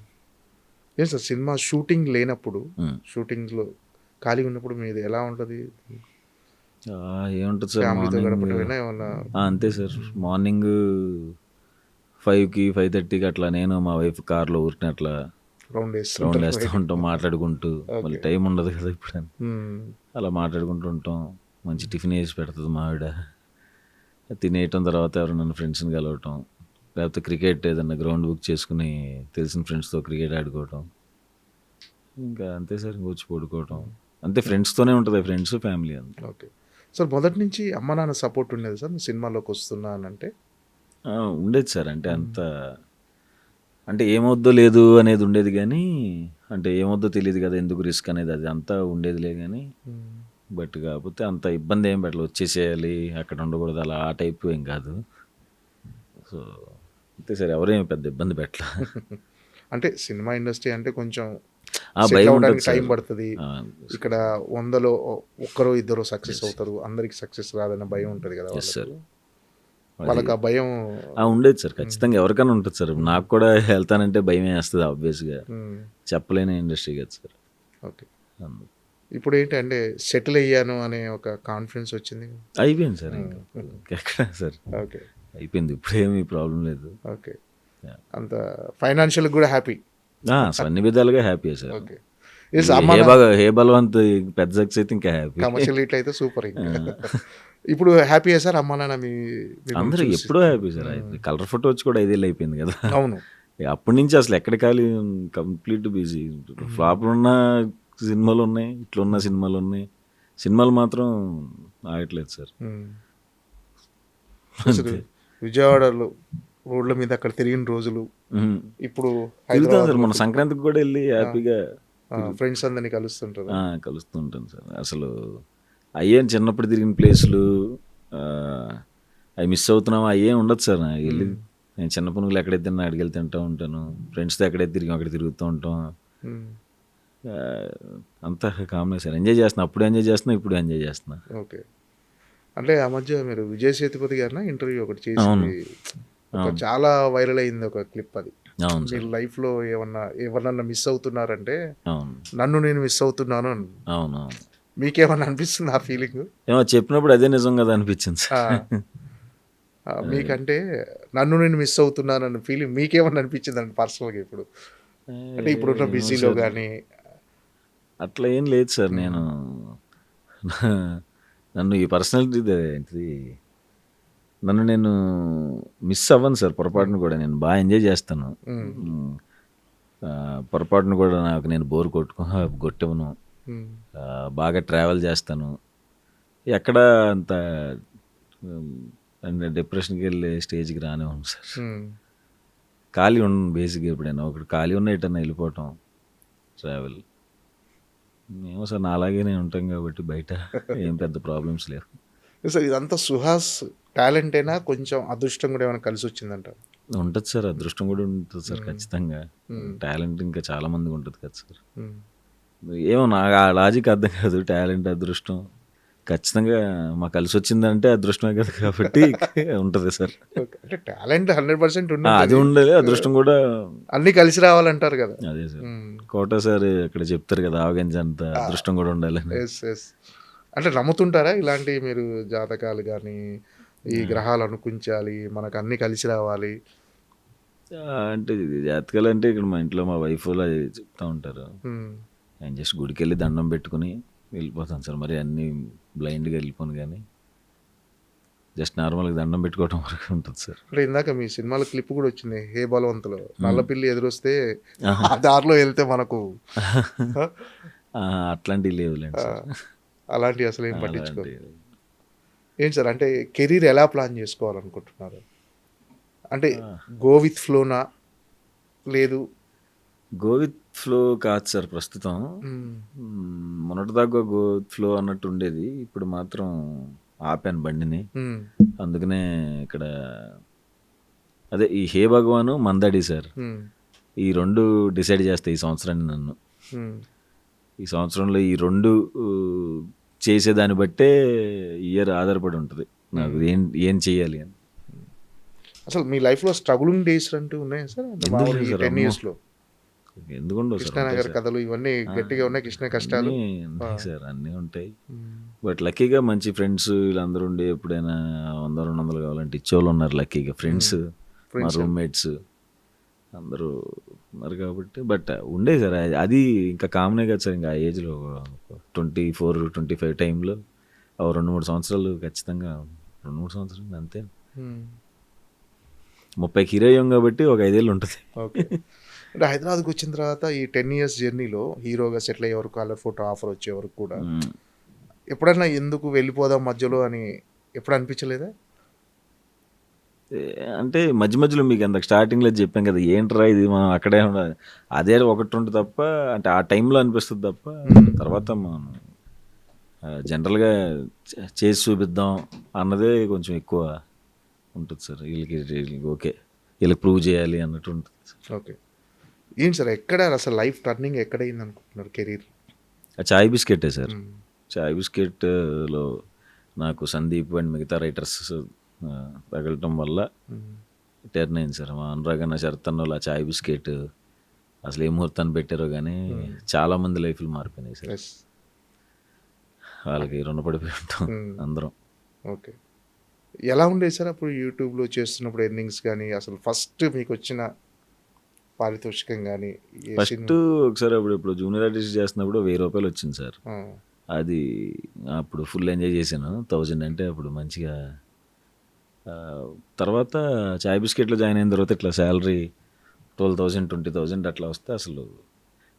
ఏం సార్ సినిమా షూటింగ్ లేనప్పుడు, షూటింగ్లో ఖాళీ ఉన్నప్పుడు మీది ఎలా ఉంటుంది? ఏముంటుంది సార్, ఫ్యామిలీతో గడపడమేనా ఏమన్నా? అంతే సార్. మార్నింగ్ 5కి 5:30కి అట్లా నేను మా వైఫ్ కార్లో ఊరిని అట్లా రౌండ్ వేస్తూ ఉంటాం మాట్లాడుకుంటూ. మళ్ళీ టైం ఉండదు కదా ఇప్పుడు, అలా మాట్లాడుకుంటూ ఉంటాం. మంచి టిఫిన్ వేసి పెడుతుంది మా ఆవిడ. తినేయటం తర్వాత ఎవరైనా ఫ్రెండ్స్ని కలవటం, లేకపోతే క్రికెట్ ఏదన్నా గ్రౌండ్ బుక్ చేసుకుని తెలిసిన ఫ్రెండ్స్తో క్రికెట్ ఆడుకోవటం. ఇంకా అంతే సార్, వచ్చి పడుకోవటం అంతే. ఫ్రెండ్స్తోనే ఉంటుంది, ఫ్రెండ్స్ ఫ్యామిలీ అంతే. Okay sir. మొదటి నుంచి అమ్మ నాన్న సపోర్ట్ ఉండేది సార్ సినిమాలోకి వస్తున్నా అని అంటే? ఉండేది సార్. అంటే అంత అంటే ఏమొద్దో లేదు అనేది ఉండేది, కానీ అంటే ఏమొద్దో తెలియదు కదా, ఎందుకు రిస్క్ అనేది, అది అంతా ఉండేదిలే. కానీ బట్ కాకపోతే అంత ఇబ్బంది ఏం పెట్టలేదు, వచ్చేసేయాలి అక్కడ ఉండకూడదు అలా ఆ టైప్ ఏం కాదు. సో అంతే సార్, ఎవరేమి పెద్ద ఇబ్బంది పెట్టలే. అంటే సినిమా ఇండస్ట్రీ అంటే కొంచెం భయం టైం పడుతుంది. ఇక్కడ 100లో 1-2 సక్సెస్ అవుతారు, అందరికి సక్సెస్ రాదన్న భయం ఉంటుంది కదా సార్. వాళ్ళకి. ఆ భయం ఉండేది సార్, ఖచ్చితంగా ఎవరికైనా ఉంటుంది సార్. నాకు కూడా వెళ్తానంటే భయం వేస్తుంది ఆబ్వియస్గా, చెప్పలేని ఇండస్ట్రీ కదా సార్. ఓకే. ఇప్పుడు ఏంటంటే సెటిల్ అయ్యాను అనే ఒక కాన్ఫిడెన్స్ వచ్చింది? అయిపోయింది సార్, ఎక్కడ సార్. ఓకే, అయిపోయింది, ఇప్పుడు ఏమీ ప్రాబ్లం లేదు. ఓకే. అంత ఫైనాన్షియల్ కూడా హ్యాపీ? అన్ని విధాలుగా హ్యాపీ సార్. ఓకే. హే బలవంత్ పెద్ద సక్సెస్ అయితే ఇంకా హ్యాపీ, కమర్షియల్ హిట్ అయితే సూపర్. ఇప్పుడు హ్యాపీ సార్ అమ్మా నాన్న? అందరూ ఎప్పుడూ హ్యాపీ సార్. కలర్ ఫోటో వచ్చి కూడా 5 ఏళ్ళు అయిపోయింది కదా. అవును. అప్పటి నుంచి అసలు ఎక్కడ ఖాళీ, కంప్లీట్ బిజీ. ఫ్లాప్లు ఉన్న సినిమాలు ఉన్నాయి, ఇట్లున్న సినిమాలు ఉన్నాయి. సినిమాలు మాత్రం ఆగట్లేదు సార్. విజయవాడలో రోడ్ల మీద అక్కడ తిరిగిన రోజులు ఇప్పుడు సార్. మన సంక్రాంతికి కూడా వెళ్ళి హ్యాపీగా ఫ్రెండ్స్ అందరినీ కలుస్తుంటారు. కలుస్తుంటాను సార్. అసలు అయ్యేం చిన్నప్పుడు తిరిగిన ప్లేసులు అవి మిస్ అవుతున్నాము, అయ్యేం ఉండదు సార్. నాకు వెళ్ళి నేను చిన్న పనులు ఎక్కడైతే తిన్నా అక్కడికి వెళ్ళి తింటూ ఉంటాను, ఫ్రెండ్స్తో ఎక్కడైతే తిరిగి అక్కడ తిరుగుతూ ఉంటాం. అంతా కామన్ సార్. ఎంజాయ్ చేస్తున్నా, అప్పుడు ఎంజాయ్ చేస్తున్నా, ఇప్పుడు ఎంజాయ్ చేస్తున్నా. ఓకే. అంటే ఆ మధ్య మీరు విజయ్ సేతుపతి గారిన ఇంటర్వ్యూ ఒకటి చేసి చాలా వైరల్ అయింది ఒక క్లిప్. అది మీరు లైఫ్లో ఎవరన్నా మిస్ అవుతున్నారంటే నన్ను నేను మిస్ అవుతున్నాను. అవును. మీకేమన్నా అనిపిస్తుంది ఆ ఫీలింగ్? ఏమో చెప్పినప్పుడు అదే నిజం కదా అనిపించింది సార్. మీకంటే నన్ను నేను మిస్ అవుతున్నాను అన్న ఫీలింగ్ మీకేమన్నా అనిపించింది అండి పర్సనల్గా ఇప్పుడు? అంటే ఇప్పుడున్న బిజీలో కానీ అట్లా ఏం లేదు సార్. నన్ను ఈ పర్సనాలిటీ ఏంటిది, నన్ను నేను మిస్ అవ్వను సార్ పొరపాటును కూడా. నేను బాగా ఎంజాయ్ చేస్తాను, పొరపాటును కూడా నాకు నేను బోర్ కొట్టవను. బాగా ట్రావెల్ చేస్తాను, ఎక్కడ అంత అంటే డిప్రెషన్కి వెళ్ళే స్టేజ్కి రానివ్వను సార్. ఖాళీ ఉండను బేసిక్గా. ఎప్పుడైనా ఒకటి ఖాళీ ఉన్న ఎటన్నా వెళ్ళిపోవటం, ట్రావెల్. ఏమో సార్, నా అలాగే నేను ఉంటాం కాబట్టి బయట ఏం పెద్ద ప్రాబ్లమ్స్ లేవు సార్. ఇదంతా సుహాస్ టాలెంట్ అయినా కొంచెం అదృష్టం కూడా ఏమైనా కలిసి వచ్చిందంట? ఉంటుంది సార్, అదృష్టం కూడా ఉంటుంది సార్ ఖచ్చితంగా. టాలెంట్ ఇంకా చాలా మందికి ఉంటుంది కదా సార్. ఏమో నాకు ఆ లాజిక్ అర్థం కాదు. టాలెంట్ అదృష్టం ఖచ్చితంగా మాకు కలిసి వచ్చిందంటే అదృష్టమే కదా, కాబట్టి ఉంటుంది సార్. అంటే టాలెంట్ 100% అది ఉండాలి, అదృష్టం కూడా అన్ని కలిసి రావాలంటారు కదా. అదే సార్, కోట సార్ ఇక్కడ చెప్తారు కదా, ఆవగింజ అంత అదృష్టం కూడా ఉండాలి. అంటే నమ్ముతుంటారా ఇలాంటి మీరు జాతకాలు కానీ, ఈ గ్రహాలు అనుకుంచాలి మనకు అన్ని కలిసి రావాలి అంటే? జాతకాలు అంటే ఇక్కడ మా ఇంట్లో మా వైఫ్ అది చెప్తా ఉంటారు. నేను జస్ట్ గుడికి వెళ్ళి దండం పెట్టుకుని వెళ్ళిపోతాను సార్. మరి అన్నీ బ్లైండ్గా వెళ్ళిపోను, కానీ జస్ట్ నార్మల్గా దండం పెట్టుకోవడం వరకు ఉంటుంది సార్. అంటే ఇందాక మీ సినిమాలో క్లిప్ కూడా వచ్చింది, హే బలవంతులో నల్లపిల్లి ఎదురొస్తే ఆ దారిలో వెళ్తే మనకు అట్లాంటివి లేవులేండి సార్. అలాంటివి అసలు ఏం పట్టించుకో. అలాంటి ఏంటి సార్ అంటే కెరీర్ ఎలా ప్లాన్ చేసుకోవాలనుకుంటున్నారు? అంటే గో విత్ ఫ్లోనా లేదు? గో విత్ ఫ్లో కాదు సార్ ప్రస్తుతం. మొన్నటిదాకా గో విత్ ఫ్లో అన్నట్టు ఉండేది, ఇప్పుడు మాత్రం ఆపాను బండిని. అందుకనే ఇక్కడ అదే ఈ హే భగవాను మందడి సార్, ఈ రెండు డిసైడ్ చేస్తాయి ఈ సంవత్సరాన్ని నన్ను. ఈ సంవత్సరంలో ఈ రెండు చేసేదాన్ని బట్టే ఇయర్ ఆధారపడి ఉంటుంది నాకు ఏం చేయాలి అని. అసలు మీ లైఫ్లో స్ట్రగులింగ్ డేస్ అంటూ ఉన్నాయా సార్? అంటే ఎందుకు మామూలుగా లేదు ఈ సార్, 10 అమ్మో. ఇయర్స్లో ఎందుకుండవు సార్, కృష్ణానగర్ కథలు ఇవన్నీ గట్టిగా ఉన్నాయి, కృష్ణ కష్టాలు. ఉంటాయి సార్, అన్నీ ఉంటాయి. బట్ లక్కీగా మంచి ఫ్రెండ్స్ వీళ్ళందరూ ఉండి ఎప్పుడైనా 100-200 కావాలంటే ఇచ్చేవాళ్ళు ఉన్నారు లక్కీగా. ఫ్రెండ్స్, మా రూమ్మేట్స్ అందరూ ఉన్నారు కాబట్టి. బట్ ఉండే సార్ అది ఇంకా కామనే కదా సార్. ఇంకా ఆ ఏజ్లో 24-25 టైంలో 2-3 సంవత్సరాలు ఖచ్చితంగా, 2-3 సంవత్సరాలు అంతే. 30కి హీరో అయ్యాం కాబట్టి ఒక 5 ఏళ్ళు ఉంటుంది. ఓకే. అంటే హైదరాబాద్కి వచ్చిన తర్వాత ఈ 10 ఇయర్స్ జర్నీలో హీరోగా సెటిల్ అయ్యే వరకు, కలర్ ఫోటో ఆఫర్ వచ్చే వరకు కూడా ఎప్పుడైనా ఎందుకు వెళ్ళిపోదాం మధ్యలో అని ఎప్పుడు అనిపించలేదా? అంటే మధ్య మధ్యలో మీకు అంత స్టార్టింగ్లో చెప్పాం కదా, ఏంట్రా ఇది మనం అక్కడే ఉండాలి అదే 1-2 తప్ప, అంటే ఆ టైంలో అనిపిస్తుంది తప్ప తర్వాత మనం జనరల్గా చేసి చూపిద్దాం అన్నదే కొంచెం ఎక్కువ ఉంటుంది సార్. వీళ్ళకి ఓకే, వీళ్ళకి ప్రూవ్ చేయాలి అన్నట్టు ఉంటుంది సార్. ఓకే. ఏంటి సార్ ఎక్కడ అసలు లైఫ్ టర్నింగ్ ఎక్కడైంది అనుకుంటున్నారు కెరీర్? చాయ్ బిస్కెటే సార్. చాయ్ బిస్కెట్లో నాకు సందీప్ అండ్ మిగతా రైటర్స్ తగలటం వల్ల టర్న్ అయింది సార్. మా అనురాగన్న శరతన్నోళ్ళు ఆ చాయ్ బిస్కెట్ అసలు ఏ ముహూర్తాన్ని పెట్టారో కానీ చాలామంది లైఫ్లు మారిపోయినాయి సార్. వాళ్ళకి రుణపడిపోయి ఉంటాం అందరం. ఓకే. ఎలా ఉండేది సార్ అప్పుడు యూట్యూబ్లో చేస్తున్నప్పుడు ఎర్నింగ్స్ కానీ, అసలు ఫస్ట్ మీకు వచ్చిన పారితోషికం కానీ? ఫస్ట్ ఒకసారి ఇప్పుడు జూనియర్ ఆర్టిస్ట్ చేస్తున్నప్పుడు 1000 రూపాయలు వచ్చింది సార్. అది అప్పుడు ఫుల్ ఎంజాయ్ చేశాను. 1000 అంటే అప్పుడు మంచిగా. తర్వాత చాయ్ బిస్కెట్లో జాయిన్ అయిన తర్వాత ఇట్లా శాలరీ 12,000 20,000 అట్లా వస్తే అసలు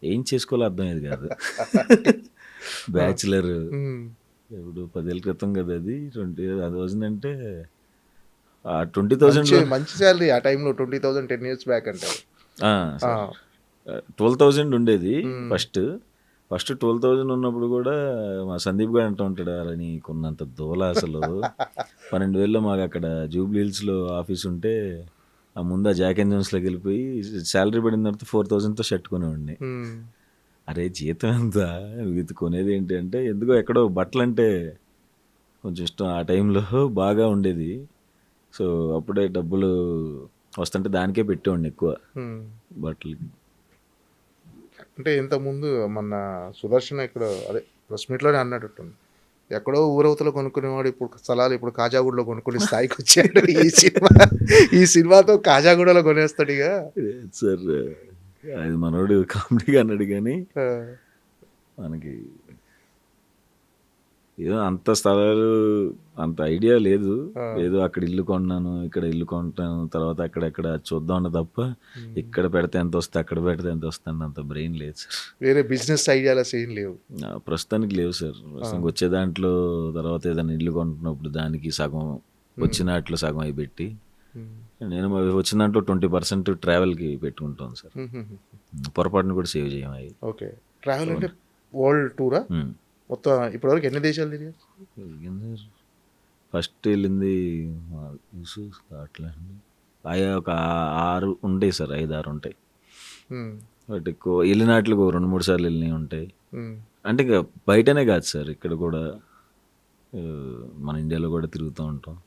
ఏం చేసుకోవాలో అర్థమయ్యేది కాదు. బ్యాచులర్ ఇప్పుడు 10 ఏళ్ళ క్రితం కదా అది. 20,000 అంటే 20,000 మంచి శాలరీ ఆ టైంలో. 20,000 10 ఇయర్స్ బ్యాక్ అంటే 12,000 ఉండేది ఫస్ట్ 12,000 ఉన్నప్పుడు కూడా మా సందీప్ గారు అంటూ ఉంటాడు, అలా నీకున్నంత దూల అసలు 12,000లో మాకు అక్కడ జూబ్లీ హిల్స్లో ఆఫీస్ ఉంటే ఆ ముందు ఆ జాక్ అండ్ జోన్స్లోకి వెళ్ళిపోయి శాలరీ పడిన తర్వాత 4,000తో షర్ట్ కొనేవాడిని. అరే జీతం ఎంత, ఇది కొనేది ఏంటి అంటే ఎందుకో ఎక్కడో బట్టలు అంటే కొంచెం ఇష్టం ఆ టైంలో బాగా ఉండేది. సో అప్పుడే డబ్బులు వస్తుంటే దానికే పెట్టేవాడిని ఎక్కువ బట్టలకి. అంటే ఇంతకుముందు మన సుదర్శన్ ఇక్కడ అదే ప్రెస్ మీట్లోనే అన్నట్టుంది, ఎక్కడో ఊరవతలో కొనుక్కునేవాడు ఇప్పుడు స్థలాలు ఇప్పుడు కాజాగూడలో కొనుక్కునే స్థాయికి వచ్చాడు. ఈ సినిమాతో కాజాగూడలో కొనేస్తాడు ఇక సార్. అది మనోడు కామెడీగా అన్నాడు కానీ మనకి ఏదో అంత స్థలాలు అంత ఐడియా లేదు. ఏదో అక్కడ ఇల్లు కొన్నాను, ఇక్కడ ఇల్లు కొంటాను, తర్వాత అక్కడెక్కడ చూద్దాం అన్న తప్ప ఇక్కడ పెడితే ఎంత వస్తే అక్కడ పెడితే ఎంత వస్తుంది అంత బ్రెయిన్ లేదు సార్. వేరే బిజినెస్ ఐడియాలు ఏం లేవు ప్రస్తుతానికి లేవు సార్. ప్రస్తుతానికి వచ్చే దాంట్లో తర్వాత ఏదైనా ఇల్లు కొంటున్నప్పుడు దానికి సగం వచ్చినట్లు సగం అవి పెట్టి, నేను వచ్చిన దాంట్లో 20% ట్రావెల్కి పెట్టుకుంటాను సార్. పొరపాటును కూడా సేవ్ చేయం అవి. ఓకే. ట్రావెల్ అంటే వరల్డ్ టూరా మొత్తం? ఇప్పటివరకు ఎన్ని దేశాలు తిరిగారు? ఫస్ట్ వెళ్ళింది స్కాట్లాండ్, ఒక 6 ఉంటాయి సార్, 5-6 ఉంటాయి. బట్ ఎక్కువ వెళ్ళినట్లు 2-3 సార్లు వెళ్ళినవి ఉంటాయి. అంటే ఇంకా బయటనే కాదు సార్, ఇక్కడ కూడా మన ఇండియాలో కూడా తిరుగుతూ ఉంటాం.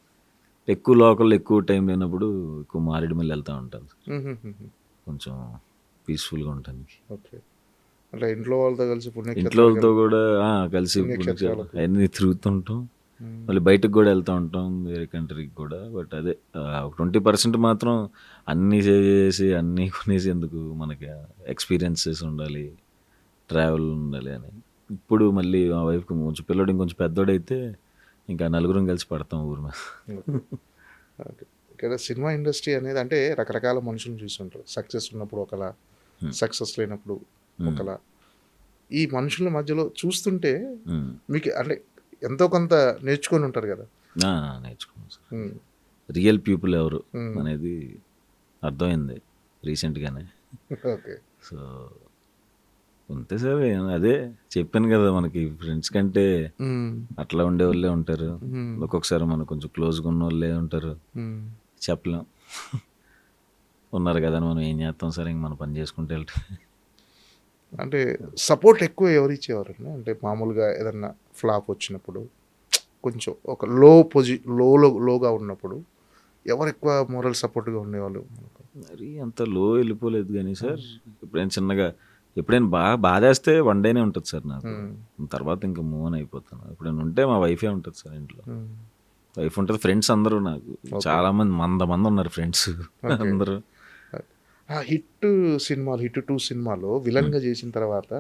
ఎక్కువ లోకల్ ఎక్కువ టైం లేనప్పుడు ఎక్కువ మారేడుమల్లి వెళ్తూ ఉంటాను కొంచెం పీస్ఫుల్గా ఉండటానికి. ఓకే. అంటే ఇంట్లో వాళ్ళతో కలిసి ఇంట్లో వాళ్ళతో కూడా కలిసి అన్నీ తిరుగుతుంటాం. మళ్ళీ బయటకు కూడా వెళ్తూ ఉంటాం వేరే కంట్రీకి కూడా. బట్ అదే 20% మాత్రం అన్నీ సేవ్ చేసి అన్నీ కొనేసి ఎందుకు, మనకి ఎక్స్పీరియన్సెస్ ఉండాలి, ట్రావెల్ ఉండాలి అని. ఇప్పుడు మళ్ళీ మా వైఫ్కి కొంచెం పిల్లడు ఇంకొంచెం పెద్దోడైతే ఇంకా నలుగురం కలిసి పడతాం ఊరి మీద. ఇక్కడ సినిమా ఇండస్ట్రీ అనేది అంటే రకరకాల మనుషులను చూస్తుంటారు. సక్సెస్ ఉన్నప్పుడు ఒకలా, సక్సెస్ లేనప్పుడు ఒకలా. ఈ మనుషుల మధ్యలో చూస్తుంటే ఉమ్. మీకు అంటే ఎంతో కొంత నేర్చుకొని ఉంటారు కదా. నేర్చుకున్నాను సార్. ఉమ్, రియల్ పీపుల్ ఎవరు ఉమ్, అనేది అర్థమైంది రీసెంట్గానే. ఓకే. సో అంతే సార్, అదే చెప్పాను కదా, మనకి ఫ్రెండ్స్ కంటే ఉమ్, అట్లా ఉండే వాళ్ళే ఉంటారు, ఉమ్, ఒక్కొక్కసారి మనకు కొంచెం క్లోజ్గా ఉన్న వాళ్ళే ఉంటారు, ఉమ్. చెప్పలేం. ఉన్నారు కదా అని మనం ఏం చేస్తాం సార్, ఇంక మన పని చేసుకుంటే వెళ్తాం. అంటే సపోర్ట్ ఎక్కువ ఎవరు ఇచ్చేవారండి? అంటే మామూలుగా ఏదన్నా ఫ్లాప్ వచ్చినప్పుడు, కొంచెం ఒక లోగా ఉన్నప్పుడు ఎవరు ఎక్కువ మోరల్ సపోర్ట్గా ఉండేవాళ్ళు? మరి అంత లో వెళ్ళిపోలేదు కానీ సార్, ఎప్పుడైనా చిన్నగా ఎప్పుడైనా బాగా బాధేస్తే వన్ డేనే ఉంటుంది సార్ నాకు, తర్వాత ఇంకా మూవ్ ఆన్ అయిపోతాను. ఎప్పుడైనా ఉంటే మా వైఫే ఉంటుంది సార్ ఇంట్లో, వైఫ్ ఉంటుంది, ఫ్రెండ్స్ అందరూ నాకు చాలా మంది ఉన్నారు ఫ్రెండ్స్ అందరూ. హిట్ సినిమాలు, హిట్ 2 సినిమాలో విలన్గా చేసిన తర్వాత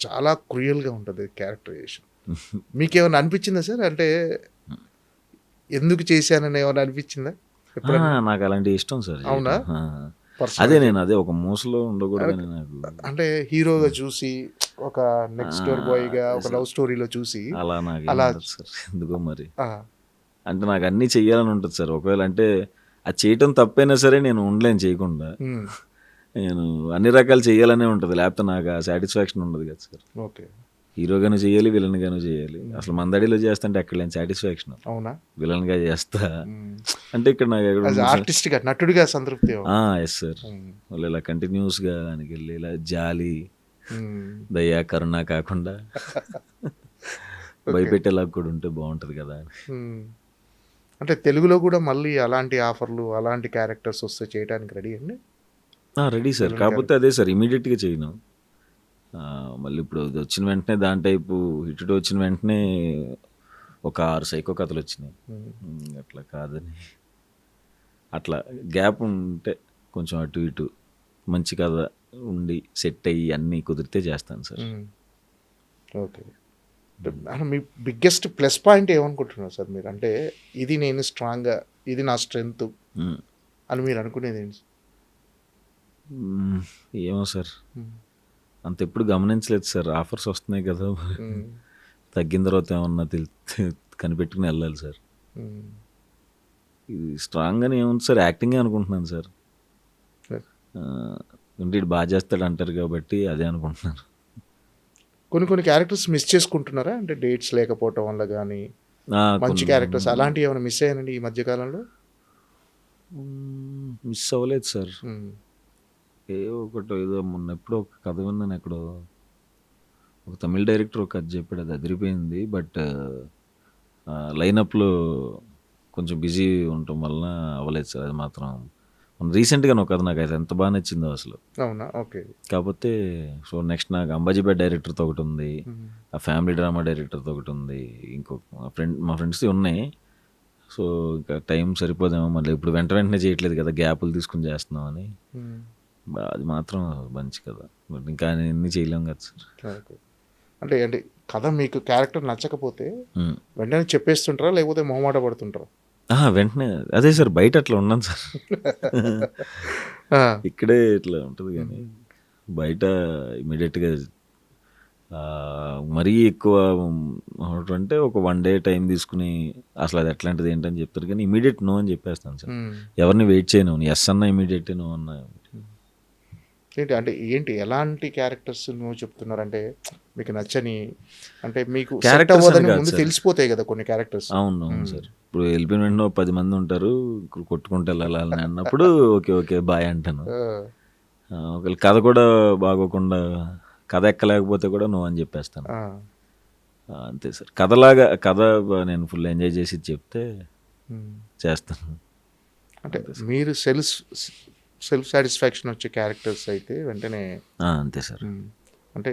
చాలా క్రూయల్గా ఉంటుంది క్యారెక్టరైజేషన్. మీకేమైనా అనిపించిందా సార్? అంటే ఎందుకు చేశానని ఏమైనా అనిపించిందా ఎప్పుడైనా? నాకు అలాంటి ఇష్టం సార్. అవునా? అదే నేను అదే ఒక మూసలో ఉండకూడదని నాకు. అంటే హీరోగా చూసి, ఒక నెక్స్ట్ డోర్ బాయ్గా ఒక లవ్ స్టోరీలో చూసి అలా నాకు అలా సార్ ఎందుకో మరి, ఆ, అంటే నాకు అన్నీ చెయ్యాలని ఉంటుంది సార్. ఒకవేళ అంటే అది చేయటం తప్పైనా సరే నేను ఉండలేను చేయకుండా, ఉమ్, నేను అన్ని రకాలు చేయాలనే ఉంటుంది, లేకపోతే నాకు ఆ సాటిస్ఫాక్షన్ ఉండదు కదా సార్. ఓకే. హీరోగాను చేయాలి, విలన్గాను చేయాలి. అసలు మందడిలో చేస్తుంటే ఎక్కడ లేని సాటిస్ఫాక్షన్, అవునా? విలన్గా చేస్తా అంటే ఇక్కడ నాకు ఎక్కడ. ఆర్టిస్ట్గా, నటుడిగా సంతృప్తి. ఎస్ సార్, వాళ్ళు ఇలా కంటిన్యూస్గా దానికి వెళ్ళి ఇలా జాలి దయా కరుణ కాకుండా భయపెట్టేలాగా కూడా ఉంటే బాగుంటుంది కదా. అంటే తెలుగులో కూడా మళ్ళీ అలాంటి ఆఫర్లు, అలాంటి క్యారెక్టర్స్ వస్తే చేయడానికి రెడీ అండి? రెడీ సార్, కాకపోతే అదే సార్ ఇమీడియట్గా చేయను. మళ్ళీ ఇప్పుడు వచ్చిన వెంటనే దాని టైపు హిట్ వచ్చిన వెంటనే ఒక 6 సైకో కథలు వచ్చినాయి, అట్లా కాదని అట్లా గ్యాప్ ఉంటే కొంచెం అటు ఇటు మంచి కథ ఉండి సెట్ అయ్యి అన్నీ కుదిరితే చేస్తాను సార్. ఓకే. మీ బిగ్గెస్ట్ ప్లస్ పాయింట్ ఏమనుకుంటున్నారు సార్ మీరు? అంటే ఇది నేను స్ట్రాంగ్గా, ఇది నా స్ట్రెంగ్త్ అని మీరు అనుకునేది ఏంటి? ఏమో సార్, అంత ఎప్పుడు గమనించలేదు సార్. ఆఫర్స్ వస్తున్నాయి కదా, తగ్గిన తర్వాత ఏమన్నా కనిపెట్టుకుని వెళ్ళాలి సార్. ఇది స్ట్రాంగ్ అని ఏముంది సార్, యాక్టింగే అనుకుంటున్నాను సార్. అంటే ఇటు బాగా చేస్తాడు అంటారు కాబట్టి అదే అనుకుంటున్నాను. కొన్ని క్యారెక్టర్స్ మిస్ చేసుకుంటున్నారా? అంటే డేట్స్ లేకపోవటం వల్ల కానీ, మంచి క్యారెక్టర్స్ అలాంటివి ఏమైనా మిస్ అయ్యానండి ఈ మధ్యకాలంలో? మిస్ అవ్వలేదు సార్. ఏదో మొన్న ఎప్పుడో ఒక కథ విన్నాను, ఎక్కడో ఒక తమిళ డైరెక్టర్ ఒక కథ చెప్పాడు, అది అదిరిపోయింది. బట్ లైనప్లో కొంచెం బిజీ ఉండటం వలన అవ్వలేదు సార్. అది మాత్రం రీసెంట్గా ఒక కథ నాకు అయితే ఎంత బాగా నచ్చిందో అసలు. అవునా? ఓకే. కాకపోతే సో నెక్స్ట్ నాకు అంబాజీపేట డైరెక్టర్తో ఒకటి ఉంది, ఆ ఫ్యామిలీ డ్రామా డైరెక్టర్తో ఒకటి ఉంది, ఇంకొక మా ఫ్రెండ్స్ది ఉన్నాయి. సో ఇంకా టైం సరిపోదేమో, మళ్ళీ ఇప్పుడు వెంటనే చేయట్లేదు కదా, గ్యాపులు తీసుకుని చేస్తున్నామని. అది మాత్రం మంచి కదా, బట్ ఇంకా ఎన్ని చేయలేం కదా సార్. అంటే కథ మీకు క్యారెక్టర్ నచ్చకపోతే వెంటనే చెప్పేస్తుంటారా, లేకపోతే మొహమాట పడుతుంటారా? వెంటనే అదే సార్, బయట అట్లా ఉన్నాను సార్, ఇక్కడే ఇట్లా ఉంటుంది కానీ బయట ఇమీడియట్గా మరీ ఎక్కువ అంటే ఒక 1 day టైం తీసుకుని అసలు అది ఎట్లాంటిది ఏంటని చెప్తారు, కానీ ఇమీడియట్ నో అని చెప్పేస్తాను సార్. ఎవరిని వెయిట్ చేయను, ఎస్ అన్నా ఇమీడియట్ నో అన్నా. ఏంటి ఎలాంటి క్యారెక్టర్స్ నువ్వు చెప్తున్నారంటే మీకు నచ్చని, అంటే మీకు క్యారెక్టర్స్ ముందు తెలిసిపోతాయి కదా కొన్ని క్యారెక్టర్స్? అవును సార్, ఇప్పుడు వెళ్ళిపోయిన వెంటనే 10 మంది ఉంటారు కొట్టుకుంటూ వెళ్ళాలని అన్నప్పుడు ఓకే బాయ్ అంటాను. ఒకవేళ కథ కూడా బాగోకుండా, కథ ఎక్కలేకపోతే కూడా నో అని చెప్పేస్తాను. అంతే సార్, కథ నేను ఫుల్ ఎంజాయ్ చేసి చెప్తే చేస్తాను. అంటే మీరు సెల్ఫ్ సాటిస్ఫాక్షన్ వచ్చే క్యారెక్టర్స్ అయితే వెంటనే అంతే సార్. అంటే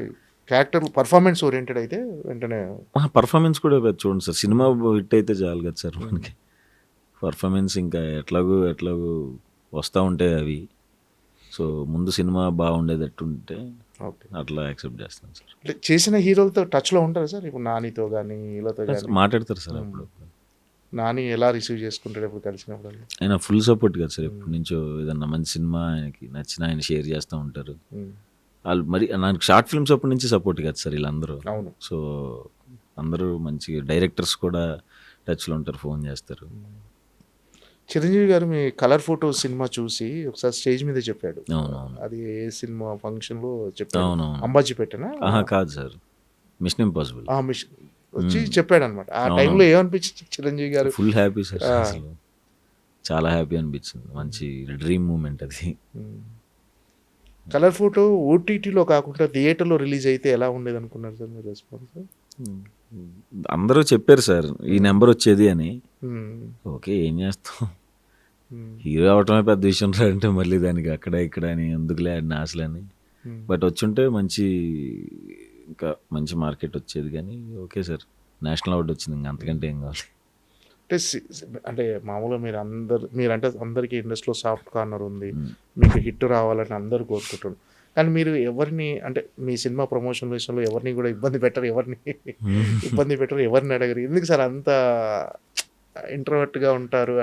క్యారెక్టర్ పర్ఫార్మెన్స్ ఓరియంటెడ్ అయితే వెంటనే పర్ఫార్మెన్స్ కూడా చూడండి సార్, సినిమా హిట్ అయితే చాలు కదా సార్ మనకి. పర్ఫార్మెన్స్ ఇంకా ఎట్లాగో వస్తూ ఉంటాయి అవి. సో ముందు సినిమా బాగుండేటట్టు ఉంటే అట్లా యాక్సెప్ట్ చేస్తాను సార్. అంటే చేసిన హీరోలతో టచ్లో ఉంటారు సార్? ఇప్పుడు నానితో కానీ వీళ్ళతో కానీ మాట్లాడతారు సార్. అప్పుడు నాని ఎలా రిసీవ్ చేసుకుంటాడు ఎప్పుడు కలిసినప్పుడు? ఆయన ఫుల్ సపోర్ట్ కదా సార్, ఎప్పటి నుంచో ఏదన్నా మంచి సినిమా ఆయనకి నచ్చిన ఆయన షేర్ చేస్తూ ఉంటారు. వాళ్ళు మరి నాకు షార్ట్ ఫిల్మ్స్ అప్పటి నుంచి సపోర్ట్ కదా సార్ వీళ్ళందరూ. అవును. సో అందరూ మంచి డైరెక్టర్స్ కూడా టచ్లో ఉంటారు, ఫోన్ చేస్తారు. చిరంజీవి గారు మీ కలర్ ఫోటో సినిమా చూసి ఒకసారి స్టేజ్ మీద చెప్పాడు. అవునవును. అది ఏ సినిమా ఫంక్షన్లో చెప్పాడు? అవునవును. అంబాజీ పెట్టనా? కాదు సార్, మిషన్ ఇంపాసిబుల్. ఆ మిషన్ వచ్చి చెప్పాడు అనమాట. ఆ టైంలో ఏమనిపించింది చిరంజీవి గారు? ఫుల్ హ్యాపీ సార్, అసలు చాలా హ్యాపీ అనిపించింది. మంచి డ్రీమ్ మూమెంట్ అది. కలర్ ఫోటో ఓటీటీలో కాకుండా థియేటర్లో రిలీజ్ అయితే ఎలా ఉండేది అనుకున్నారు సార్ మీ రెస్పాన్స్? అందరూ చెప్పారు సార్ ఈ నెంబర్ వచ్చేది అని. ఓకే, ఏం చేస్తాం, హీరో అవటమే పెద్ద విషయం రా అంటే మళ్ళీ దానికి అక్కడ ఇక్కడ అని ఎందుకులే అని ఆశలని. బట్ వచ్చుంటే మంచి, ఇంకా మంచి మార్కెట్ వచ్చేది. కానీ ఓకే సార్, నేషనల్ అవార్డు వచ్చింది, ఇంకా అంతకంటే ఏం కావాలి. అంటే మామూలుగా మీరంటే అందరికీ ఇండస్ట్రీలో సాఫ్ట్ కార్నర్ ఉంది, మీకు హిట్ రావాలని అందరూ కోరుకుంటున్నారు. కానీ మీరు ఎవరిని, అంటే మీ సినిమా ప్రమోషన్ విషయంలో ఎవరిని కూడా ఇబ్బంది పెట్టరు, ఎవరిని అడగరు. ఎందుకు సార్ అంత ఇంట్రోవర్ట్గా ఉంటారు?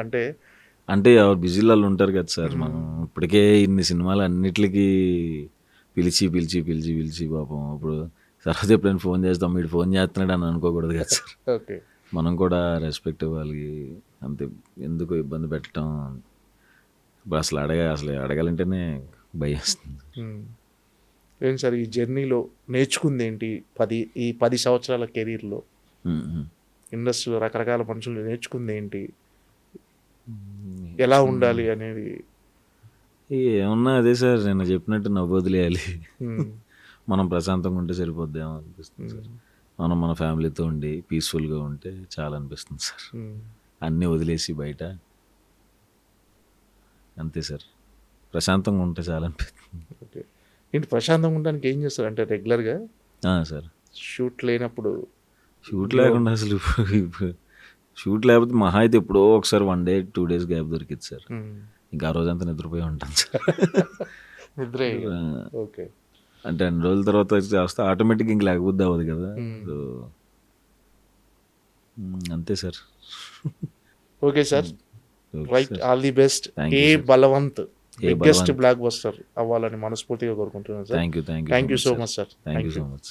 అంటే ఎవరు బిజీలలో ఉంటారు కదా సార్. మనం ఇప్పటికే ఇన్ని సినిమాలు అన్నిటికీ పిలిచి పాపం ఇప్పుడు తర్వాత ఎప్పుడైనా ఫోన్ చేస్తాం, వీడు ఫోన్ చేస్తున్నాడు అని అనుకోకూడదు కదా సార్. ఓకే, మనం కూడా రెస్పెక్ట్ ఇవ్వాలి. అంతే, ఎందుకు ఇబ్బంది పెట్టడం. ఇప్పుడు అసలు అడగాలంటేనే భయం వస్తుంది. ఏంటి సార్ ఈ జర్నీలో నేర్చుకుంది ఏంటి? ఈ 10 సంవత్సరాల కెరీర్లో ఇండస్ట్రీలో రకరకాల మనుషులు నేర్చుకుంది ఏంటి? ఎలా ఉండాలి అనేది? ఏమన్నా అదే సార్, నేను చెప్పినట్టు నవ్వు వదిలేయాలి. మనం ప్రశాంతంగా ఉంటే సరిపోద్దేమో అనిపిస్తుంది సార్. మనం మన ఫ్యామిలీతో ఉండి పీస్ఫుల్గా ఉంటే చాలా అనిపిస్తుంది సార్. అన్నీ వదిలేసి బయట అంతే సార్, ప్రశాంతంగా ఉంటే చాలా అనిపిస్తుంది. ఓకే, ఏంటి ప్రశాంతంగా ఉండడానికి ఏం చేస్తారు? అంటే రెగ్యులర్గా సార్ షూట్ లేనప్పుడు? షూట్ లేకుండా అసలు షూట్ లేకపోతే మహా అయితే ఎప్పుడో ఒకసారి 1 day 2 days గ్యాప్ దొరికింది సార్. ఇంకా ఆ రోజంతా నిద్రపోయి ఉంటాను సార్. నిద్ర? ఓకే, అంటే 2 రోజుల తర్వాత చేస్తే ఆటోమేటిక్గా ఇంక లేకపోతే అవ్వదు కదా. సో అంతే sir. Okay sir, right, all the best. Balwant biggest block buster అవ్వాలని మనస్ఫూర్తిగా కోరుకుంటున్నాను sir. Thank you so much sir. Thank you so much.